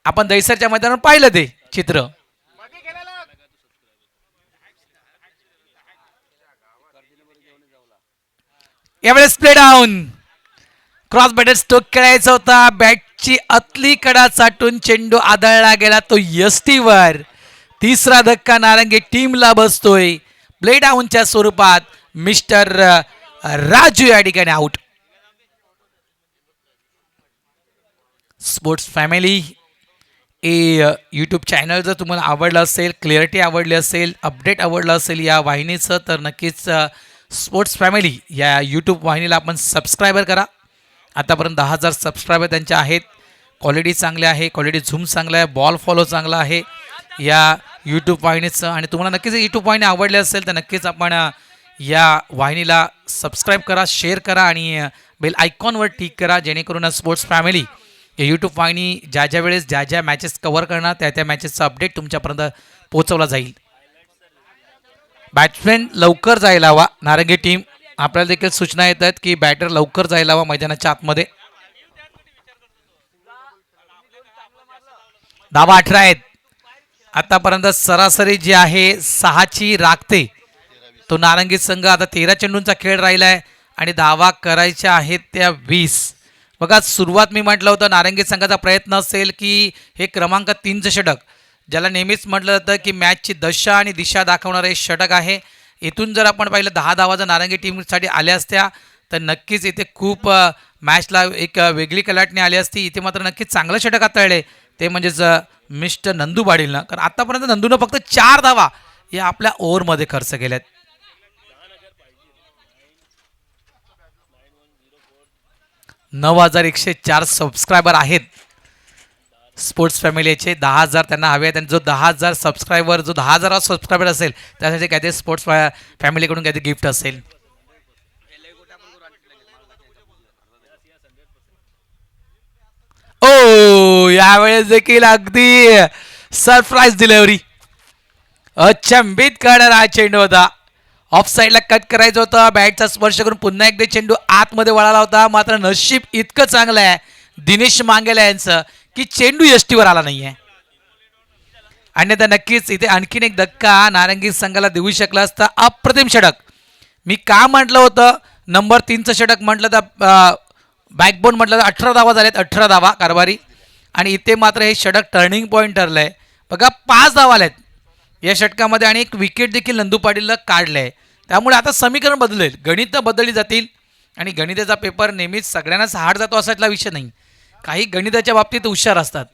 Speaker 2: आपण दैसरच्या मैदानावर पाहिलं ते चित्र. यावेळेस play down. Cross batter stroke खेळायचा होता. बॅटची आतली कडा चाटून चेंडू आदळला गेला तो यष्टीवर. 3रा धक्का नारंगी टीमला बसतोय. प्ले डाऊनच्या स्वरूपात मिस्टर राजू या ठिकाणी out. Sports family YouTube channel जर तुम्हाला आवडलं असेल, क्लिअरिटी आवडली असेल, अपडेट आवडलं असेल या वाहिनीचं, तर नक्कीच स्पोर्ट्स फॅमिली या यूट्यूब वाहिनीला आपण सबस्क्रायबर करा. आतापर्यंत 10,000 सबस्क्रायबर त्यांचे आहेत. क्वालिटी चांगली आहे, क्वालिटी झूम चांगला आहे, बॉल फॉलो चांगला आहे या यूट्यूब वाहिनीचं. आणि तुम्हाला नक्कीच यूट्यूब वाहिनी आवडली असेल तर नक्कीच आपण या वाहिनीला सबस्क्राईब करा, शेअर करा आणि बेल आयकॉनवर टिक करा, जेणेकरून स्पोर्ट्स फॅमिली या यूट्यूब वाहिनी ज्या वेळेस ज्या मॅचेस कव्हर करणार त्या मॅचेसचा अपडेट तुमच्यापर्यंत पोहोचवला जाईल. बॅट्समॅन लवकर जायला हवा. नारंगी टीम आपल्याला देखील सूचना येत आहेत की बॅटर लवकर जायला हवा मैदानाच्या आतमध्ये. धावा 18 आहेत. आतापर्यंत सरासरी जी आहे 6ची राखते तो नारंगी संघ. आता 13 चेंडूंचा खेळ राहिला आहे आणि धावा करायच्या आहेत त्या 20. बघा सुरुवात मी म्हटलं होतं नारंगी संघाचा प्रयत्न असेल की हे क्रमांक 3चं षटक, ज्याला नेहमीच म्हटलं जातं की मॅचची दशा आणि दिशा दाखवणारं हे षटक आहे. इथून जर आपण पाहिलं 10 धावा जर नारंगी टीमसाठी आल्या असत्या तर नक्कीच इथे खूप मॅचला एक वेगळी कलाटणी आली असती. इथे मात्र नक्कीच चांगलं षटक हाताळले ते म्हणजेच मिस्टर नंदू पाटीलनं. कारण आतापर्यंत नंदूनं फक्त 4 धावा या आपल्या ओव्हरमध्ये खर्च केल्यात. 9,104 सबस्क्रायबर आहेत स्पोर्ट्स फॅमिलीचे. 10,000 त्यांना हवे आहेत आणि जो 10,000 सबस्क्रायबर जो 10,000 सबस्क्रायबर असेल त्यासाठी काहीतरी स्पोर्ट्स फॅमिलीकडून काहीतरी गिफ्ट असेल. ओ यावेळेस देखील अगदी सरप्राईज डिलिव्हरी. अचंबित करणारा हा चेंडू होता. ऑफ साईडला कट करायचं होतं. बॅटचा स्पर्श करून पुन्हा एकदा चेंडू आतमध्ये वळाला होता. मात्र नशीब इतकं चांगलं आहे दिनेश मांगेला यांचं की चेंडू यष्टीवर आला नाहीये. अन्यथा नक्कीच इथे आणखीन एक धक्का नारंगी संघाला देऊ शकला असता. अप्रतिम षटक. मी का म्हटलं होतं नंबर 3चं षटक म्हटलं तर बॅकबोन म्हटलं तर 18 धावा झाल्यात, 18 धावा कारभारी. आणि इथे मात्र हे षटक टर्निंग पॉईंट ठरलं आहे. बघा 5 धावा आल्यात या षटकामध्ये आणि एक विकेट देखील नंदू पाटीलला काढलं आहे. त्यामुळे आता समीकरण बदलेल, गणितं बदलली जातील. आणि गणिताचा पेपर नेहमीच सगळ्यांनाच हार्ड जातो असातला विषय नाही. काही गणिताच्या बाबतीत हुशार असतात,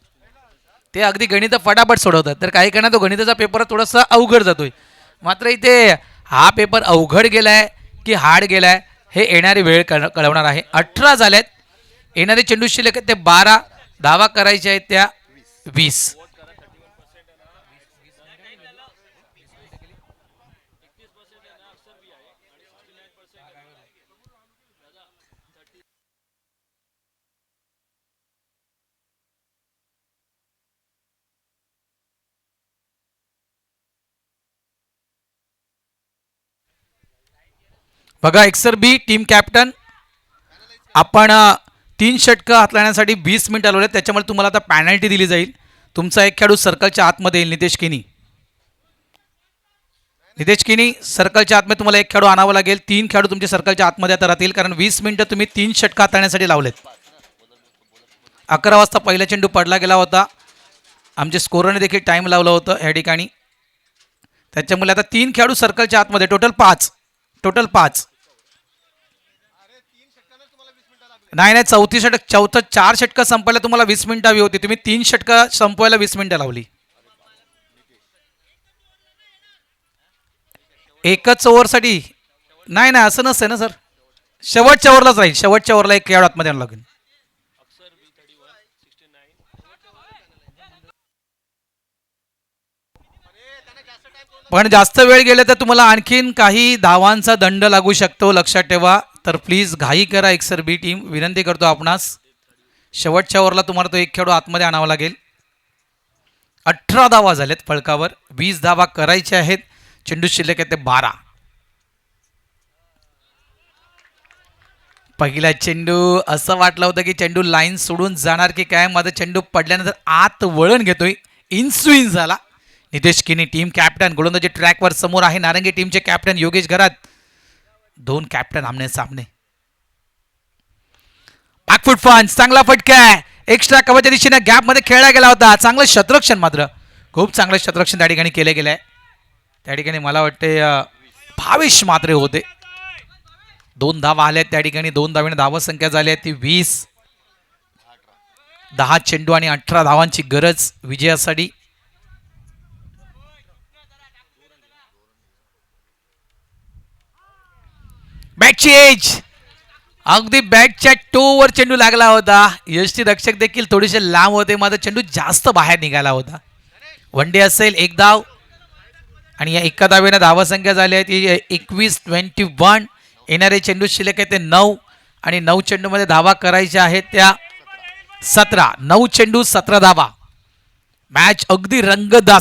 Speaker 2: ते अगदी गणितं फटाफट सोडवतात, तर काही कारणा तो गणिताचा पेपर थोडासा अवघड जातोय. मात्र इथे हा पेपर अवघड गेलाय की हार्ड गेलाय हे येणारी वेळ कळवणार आहे. 18 झाल्यात, येणारे चेंडू शिल्लक आहेत ते 12, धावा करायचे आहेत त्या 20. बघा एक्सर बी टीम कॅप्टन, आपण 3 षटकं हाताळण्यासाठी 20 मिनिट आलेले आहेत. त्याच्यामुळे तुम्हाला आता पॅनल्टी दिली जाईल. तुमचा एक खेळाडू सर्कलच्या आतमध्ये येईल. नितेश किनी सर्कलच्या आतमध्ये तुम्हाला एक खेळाडू आणावं लागेल. 3 खेळाडू तुमच्या सर्कलच्या आतमध्ये आता राहतील, कारण 20 मिनिटं तुम्ही 3 षटकं हाताळण्यासाठी लावलेत. 11 वाजता पहिला चेंडू पडला गेला होता. आमच्या स्कोररने देखील टाईम लावला होतं या ठिकाणी. त्याच्यामुळे आता 3 खेळाडू सर्कलच्या आतमध्ये, टोटल 5. नाही, चौथी षटक, चौथं 4 षटकं संपायला तुम्हाला 20 मिनिटं हवी होती. तुम्ही 3 षटकं संपवायला 20 मिनिटं लावली. एकच ओव्हरसाठी नाही, असं नसतं ना सर. शेवटच्या ओव्हरलाच राहील. शेवटच्या ओव्हरला एक खेळाडू आतमध्ये आणावं लागेल. पण जास्त वेळ गेले तर तुम्हाला आणखीन काही धावांचा दंड लागू शकतो, लक्षात ठेवा. तर प्लीज घाई करा एक्सर बी टीम, विनंती करतो आपणास. शेवटच्या ओव्हरला तुम्हाला तो एक खेळाडू आतमध्ये आणावा लागेल. 18 धावा झालेत फळकावर, 20 धावा करायच्या आहेत. चेंडू शिल्लक आहे ते 12. पहिला चेंडू, असं वाटलं होतं की चेंडू लाईन सोडून जाणार की काय. माझा चेंडू पडल्यानंतर आत वळण घेतोय, इन्स्विंग झाला. नितेश किनी टीम कॅप्टन, गोलंदाजी ट्रॅकवर समोर आहे नारंगी टीमचे कॅप्टन योगेश घरात. 2 कॅप्टन आमने सामने. बॅकफुट पंच, चांगला फटका आहे. एक्स्ट्रा कव्हरच्या दिशेने गॅप मध्ये खेळला गेला होता. चांगलं शतरक्षण, मात्र खूप चांगलं शतरक्षण त्या ठिकाणी केलं गेलंय. त्या ठिकाणी मला वाटते 22 मात्रे होते. 2 धावा आल्या त्या ठिकाणी. 2 धावेने धावा संख्या झाली आहे ती 20. 10 चेंडू आणि 18 धावांची गरज विजयासाठी. बॅटची एज, अगदी बॅटच्या टोवर चेंडू लागला होता. यष्टी रक्षक देखील थोडेसे लांब होते, मात्र चेंडू जास्त बाहेर निघाला होता. वन डे असेल, 1 धाव आणि या एका धावेने धावा संख्या झाली आहे ती 21-21. येणारे चेंडू शिल्लक आहे ते 9 आणि 9 चेंडूमध्ये धावा करायच्या आहेत त्या 17. 9 चेंडू 17 धावा. मॅच अगदी रंगतदार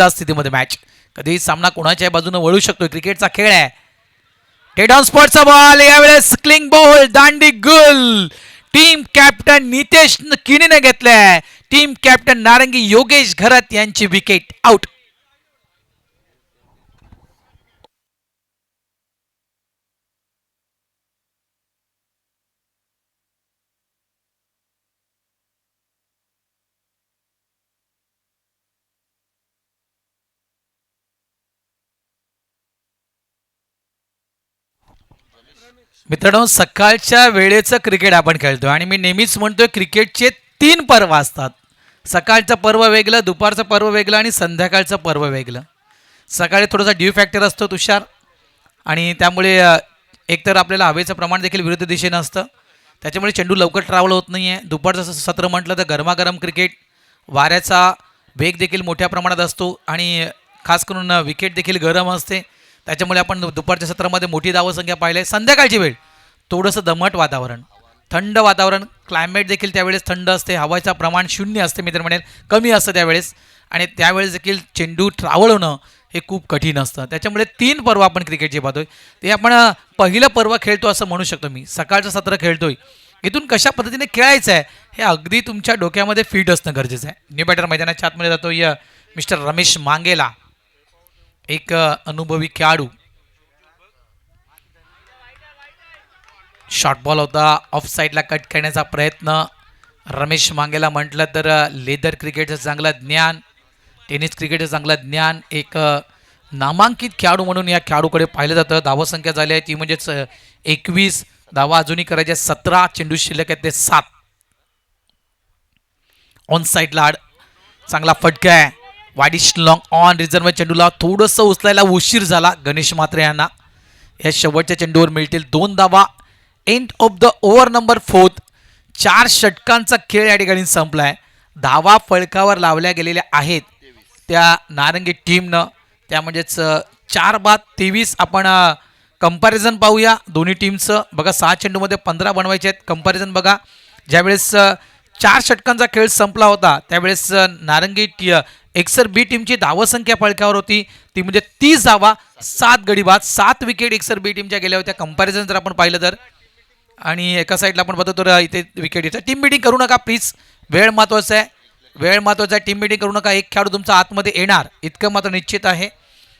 Speaker 2: स्थितीमध्ये मॅच. कधी सामना कोणाच्या बाजूने वळू शकतो. क्रिकेटचा खेळ आहे. टेड ऑन स्पॉटचा बॉल, यावेळेस क्लिंग बॉल, दांडी गुल. टीम कॅप्टन नितेश किनीने घेतलाय. टीम कॅप्टन नारंगी योगेश घरत यांची विकेट आउट. मित्रांनो, सकाळच्या वेळेचं क्रिकेट आपण खेळतोय आणि मी नेहमीच म्हणतोय क्रिकेटचे 3 पर्व असतात. सकाळचं पर्व वेगळं, दुपारचं पर्व वेगळं आणि संध्याकाळचं पर्व वेगळं. सकाळी थोडासा ड्यू फॅक्टर असतो तुषार, आणि त्यामुळे एकतर आपल्याला हवेचं प्रमाण देखील विरुद्ध दिशेनं असतं, त्याच्यामुळे चेंडू लवकर ट्रॅव्हल होत नाही आहे. दुपारचं सत्र म्हटलं तर गरमागरम क्रिकेट, वाऱ्याचा वेग देखील मोठ्या प्रमाणात असतो आणि खास करून विकेट देखील गरम असते. त्याच्यामुळे आपण दुपारच्या सत्रामध्ये मोठी धावसंख्या पाहिली आहे. संध्याकाळची वेळ थोडंसं दमट वातावरण, थंड वातावरण, क्लायमेट देखील त्यावेळेस थंड असते, हवाचं प्रमाण 0 असते, मी तर म्हणेल कमी असतं त्यावेळेस, आणि त्यावेळेस देखील चेंडू ट्रॅव्हल होणं हे खूप कठीण असतं. त्याच्यामुळे 3 पर्व आपण क्रिकेटचे पाहतोय. ते आपण पहिलं पर्व खेळतो असं म्हणू शकतो मी. सकाळचं सत्र खेळतोय, इथून कशा पद्धतीने खेळायचं आहे हे अगदी तुमच्या डोक्यामध्ये फिट असणं गरजेचं आहे. न्यू बॅटर मैदानाच्या आतमध्ये जातो मिस्टर रमेश मांगेला, एक अनुभवी खेळाडू. शॉर्ट बॉल होता, ऑफ साईडला कट करण्याचा प्रयत्न. रमेश मांगेला म्हटलं तर लेदर क्रिकेटचं चांगलं ज्ञान, टेनिस क्रिकेटचं चांगलं ज्ञान, एक नामांकित खेळाडू म्हणून या खेळाडूकडे पाहिलं जातं. धावसंख्या झाली आहे ती म्हणजेच 21. धावा अजूनही करायच्या 17. चेंडू शिल्लक आहेत ते 7. ऑन साईडला आड चांगला फटका आहे. वाडिश लॉंग ऑन रिझर्व चेंडूला थोडंसं उचलायला उशीर झाला गणेश म्हात्रे यांना. या शेवटच्या चेंडूवर मिळतील 2 धावा. End of the over number 4. 4 षटकांचा खेळ या ठिकाणी संपलाय. धावा फळकावर लावल्या गेलेल्या आहेत त्या नारंगी टीमनं. त्या म्हणजेच 4-23. आपण कंपॅरिझन पाहूया दोन्ही टीमचं. बघा 6 चेंडूमध्ये 15 बनवायचे आहेत. कंपॅरिझन बघा, ज्यावेळेस 4 षटकांचा खेळ संपला होता त्यावेळेस नारंगी एक्सर बी टीमची धावसंख्या फळक्यावर होती ती म्हणजे 30 धावा, 7 गडी बाद, 7 विकेट एक्सर बी टीमच्या गेल्या होत्या. कंपॅरिझन जर आपण पाहिलं तर, आणि एका साईडला आपण बघतो तर इथे विकेट येतं. टीम मिटिंग करू नका प्लीज, वेळ महत्त्वाचा आहे, वेळ महत्त्वाचा आहे. टीम मिटिंग करू नका. एक खेळाडू तुमचा आतमध्ये येणार इतकं मात्र निश्चित आहे.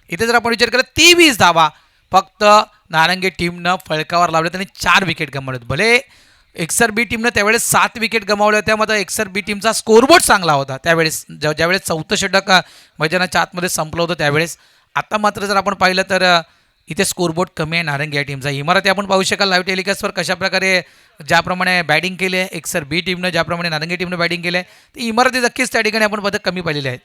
Speaker 2: इथे जर आपण विचार केला 23 धावा फक्त नारंगी टीमनं फळकावर लावले, त्यांनी 4 विकेट गमावलेत. भले एक्सर बी टीमनं त्यावेळेस 7 विकेट गमावल्या होत्या, मात्र एक्सर बी टीमचा स्कोरबोर्ड चांगला होता त्यावेळेस, ज्यावेळेस 4थं षटक मैदानाच्या आतमध्ये संपलं होतं त्यावेळेस. आता मात्र जर आपण पाहिलं तर इथे स्कोरबोर्ड कमी आहे नारंगी या टीमचा. इमारती आपण पाहू शकाल लाईव्ह टेलिकास्टवर कशाप्रकारे ज्याप्रमाणे बॅटिंग केली आहे एक्सर बी टीमनं, ज्याप्रमाणे नारंगी टीमनं बॅटिंग केली आहे ती इमारती नक्कीच त्या ठिकाणी आपण पद्धत कमी पाहिलेली आहेत.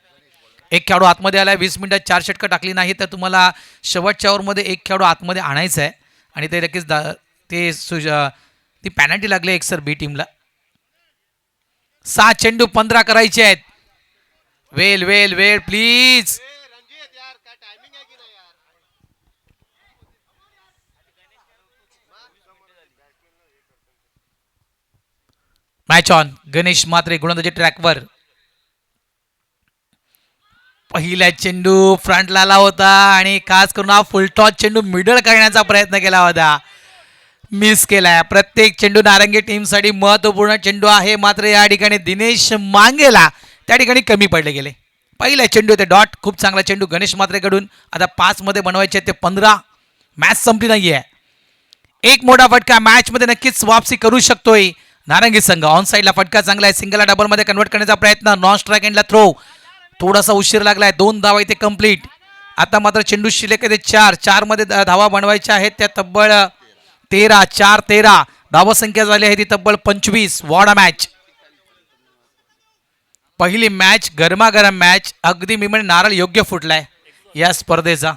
Speaker 2: एक खेळाडू आतमध्ये आला आहे, 20 मिनिटात 4 षटकं टाकली नाही तर तुम्हाला शेवटच्या ओव्हरमध्ये एक खेळाडू आतमध्ये आणायचं आहे आणि ते नक्कीच ती पॅनल्टी लागली एक्सर बी टीमला. 6 चेंडू 15 करायचे आहेत. Well well well please. Match on. Ganesh Mhatre गोलंदाजी ट्रॅकवर. पहिला चेंडू फ्रंटला आला होता आणि खास करून हा फुलटॉस चेंडू मिडल करण्याचा प्रयत्न केला होता, मिस केलाय. प्रत्येक चेंडू नारंगी टीमसाठी महत्त्वपूर्ण चेंडू आहे, मात्र या ठिकाणी दिनेश मांगेला त्या ठिकाणी कमी पडले गेले. पहिला चेंडू ते डॉट, खूप चांगला चेंडू गणेश म्हात्रेकडून. आता 5 मध्ये बनवायचे ते 15. मॅच संपली नाहीये. एक मोठा फटका मॅचमध्ये नक्कीच वापसी करू शकतोय नारंगी संघ. ऑन साईडला फटका चांगला आहे, सिंगलला डबलमध्ये कन्वर्ट करण्याचा प्रयत्न, नॉन स्ट्राईक एंडला थ्रो, थोडासा उशीर लागलाय. 2 धावा इथे कंप्लीट. आता मात्र चेंडू शिल्लक आहे ते 4. 4 मध्ये धावा बनवायच्या आहेत त्या तब्बल 13. 4-13 धावा संख्या झाली आहे ती तब्बल 25. वॉडा मॅच, पहिली मॅच, गरमागरम मॅच. अगदी मी म्हणजे नारळ योग्य फुटलाय या स्पर्धेचा.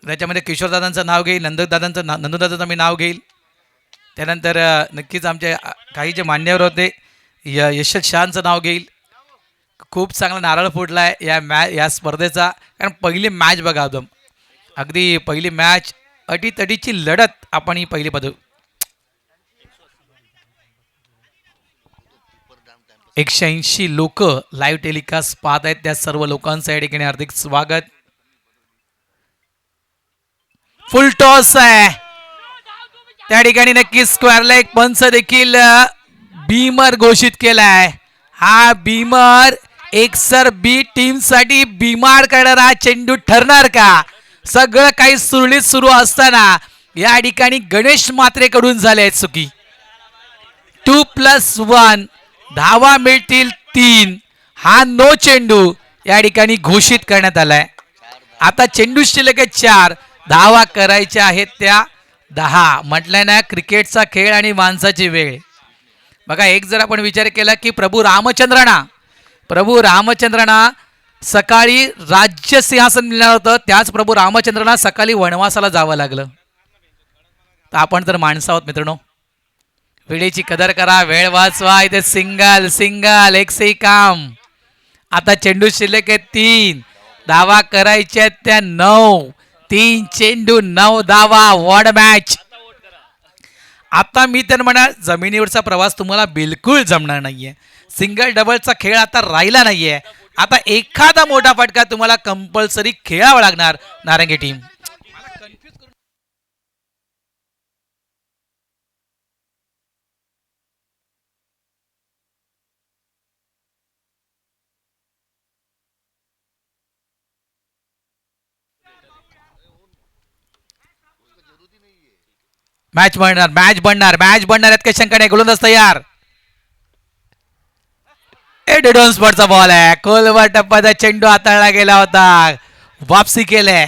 Speaker 2: त्याच्यामध्ये किशोरदादांचं नाव घेईल, नंदूदादांचं मी नाव घेईल. त्यानंतर नक्कीच आमचे काही जे मान्यवर होते यशवंत शहांचं नाव घेईल. खूप चांगला नारळ फुटलाय या स्पर्धेचा, कारण पहिली मॅच बघा अगदी पहिली मॅच, अटीतटीची लढत आपण ही पहिली पदवी. 180 लोक लाईव्ह टेलिकास्ट पाहत आहेत, त्या सर्व लोकांचं या ठिकाणी हार्दिक स्वागत. फुल टॉस आहे त्या ठिकाणी, नक्कीच स्क्वेअरला एक पंच देखील बीमर घोषित केलाय. हा बीमर एक्सर बी टीम साठी बीमार करणारा चेंडू ठरणार का? सगळं काही सुरळीत सुरू असताना या ठिकाणी गणेश म्हात्रेकडून झाले चुकी. 2+1 धावा मिळतील 3. हा नो चेंडू या ठिकाणी घोषित करण्यात आलाय. आता चेंडू शिल्लक 4 धावा करायच्या आहेत त्या 10. म्हटलं ना क्रिकेटचा खेळ आणि माणसाची वेळ. बघा एक जर आपण विचार केला की प्रभू रामचंद्रांना सकाळी राज्य सिंहासन मिळणार होतं, त्याच प्रभू रामचंद्रांना सकाळी वनवासाला जावं लागलं. तर आपण तर माणसं आहोत मित्रांनो, वेळेची कदर करा, वेळ वाचवा. इथे सिंगल एक से काम. आता चेंडू शिल्लक आहे 3 धावा करायच्या त्या 9. 3 चेंडू 9 धावा. वॉड मॅच. आता मी तर म्हणा जमिनीवरचा प्रवास तुम्हाला बिलकुल जमणार नाहीये. सिंगल डबलचा खेळ आता राहिला नाहीये. आता एखादा मोठा फटका तुम्हाला कंपल्सरी खेळावा लागणार नारंगी टीम. मॅच बनणार यात काही शंका नाही. गोलंदाज तयार. डॉन स्पॉटचा बॉल आहे. खोलवर टप्प्याचा चेंडू हाताळला गेला होता. वापसी केलंय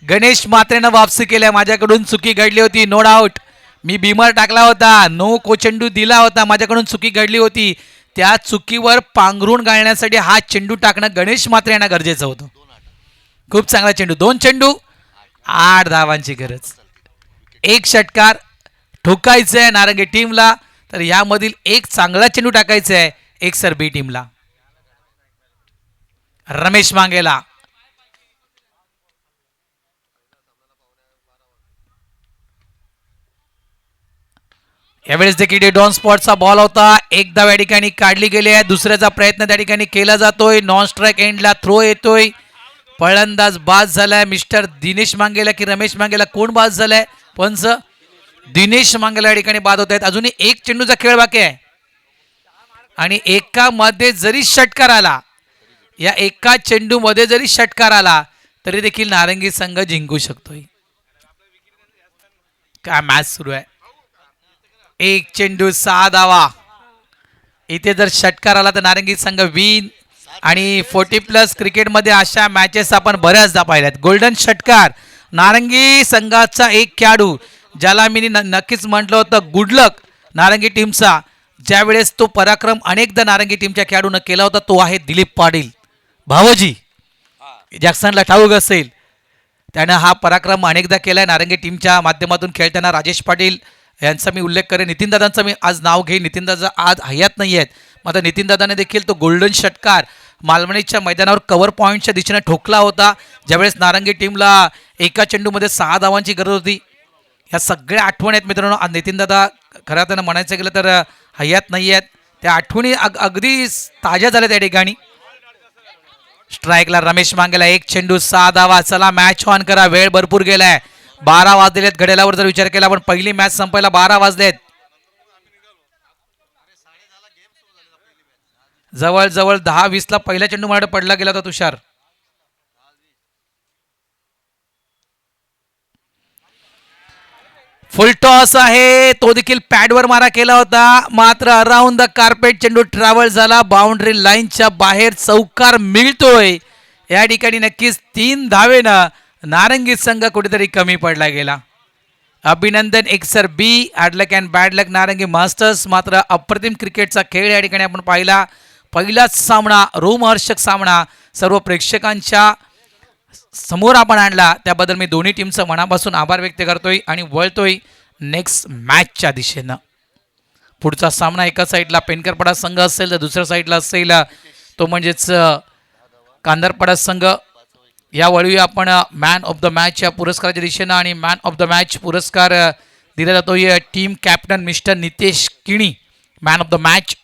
Speaker 2: गणेश मात्रेनं, वापसी केलंय. माझ्याकडून चुकी घडली होती, नो डाऊट. मी बीमर टाकला होता, नो चेंडू दिला होता, माझ्याकडून चुकी घडली होती. त्या चुकीवर पांघरून घालण्यासाठी हा चेंडू टाकणं गणेश मात्रे यांना गरजेचं होतं. खूप चांगला चेंडू. 2 चेंडू 8 धावांची गरज. 1 षटकार ठोकायचं आहे नारंगी टीमला. तर यामधील एक चांगला चेंडू टाकायचा आहे एक सर बी टीमला. रमेश मांगेला यावेळेस देखील डॉन स्पॉटचा बॉल होता. एक धाव या ठिकाणी काढली गेली आहे. दुसऱ्याचा प्रयत्न त्या ठिकाणी केला जातोय. नॉन स्ट्राईक एंडला थ्रो येतोय. फलंदाज बाद झालाय. मिस्टर दिनेश मांगेला की रमेश मांगेला, कोण बाद झालाय? पंच दिनेश मांगेला या ठिकाणी बाद होत आहेत. अजूनही एक चेंडूचा खेळ बाकी आहे आणि एकामध्ये जरी षटकार आला, या एका चेंडूमध्ये जरी षटकार आला तरी देखील नारंगी संघ जिंकू शकतोय. काय मॅच सुरू आहे. 1 चेंडू 6 धावा. इथे जर षटकार आला तर नारंगी संघ विन. आणि 40+ क्रिकेटमध्ये अशा मॅचेस आपण बऱ्याचदा पाहिल्यात. गोल्डन षटकार नारंगी संघाचा एक खेळाडू, ज्याला मी नक्कीच म्हटलं होतं गुड लक नारंगी टीमचा, ज्यावेळेस तो पराक्रम अनेकदा नारंगी टीमच्या खेळाडूनं केला होता, तो आहे दिलीप पाटील. भावोजी जॅक्सनला ठाऊक असेल, त्यानं हा पराक्रम अनेकदा केलाय नारंगी टीमच्या माध्यमातून खेळताना. राजेश पाटील यांचा मी उल्लेख करेन. नितीनदादांचं मी आज नाव घेईन. नितीनदादा आज हयात नाही आहेत, मात्र नितीनदादाने देखील तो गोल्डन षटकार मालवणीच्या मैदानावर कव्हर पॉईंटच्या दिशेने ठोकला होता, ज्यावेळेस नारंगी टीमला एका चेंडूमध्ये 6 धावांची गरज होती. या सगळ्या आठवणी आहेत मित्रांनो. आज नितीनदादा खरं त्यांना म्हणायचं गेलं तर हयात नाही आहेत. त्या आठवणी अगदी ताज्या झाल्या त्या ठिकाणी. स्ट्राईकला रमेश मांगेला 1 चेंडू 6 धावा. चला मॅच ऑन करा, वेळ भरपूर गेलाय. 12 वाजलेत घड्याळावर. जर विचार केला आपण पहिली मॅच संपायला 12 वाजलेत. जवळजवळ 10-20ला पहिला चेंडू मला पडला गेला होता तुषार. फुल टॉस आहे, तो देखील पॅडवर मारा केला होता, मात्र अराउंड द कार्पेट चेंडू ट्रॅव्हल झाला. बाउंड्री लाईनच्या बाहेर चौकार मिळतोय. या ठिकाणी नक्कीच 3 धावेनं नारंगी संघ कुठेतरी कमी पडला गेला. अभिनंदन Eksar B. Hard luck and bad luck Narangi masters. मात्र अप्रतिम क्रिकेटचा खेळ या ठिकाणी आपण पाहिला. पहिलाच सामना, रोमहर्षक सामना सर्व प्रेक्षकांच्या समोर आपण आणला, त्याबद्दल मी दोन्ही टीमचं मनापासून आभार व्यक्त करतोय आणि वळतोय नेक्स्ट मॅचच्या दिशेनं. पुढचा सामना एका साईडला पेनकरपडा संघ असेल तर दुसऱ्या साईडला असेल तो म्हणजेच कांदरपडा संघ. या वळूया आपण मॅन ऑफ द मॅच या पुरस्काराच्या दिशेनं. आणि मॅन ऑफ द मॅच पुरस्कार दिला जातोय team captain mister Nitesh Kini, man of the match.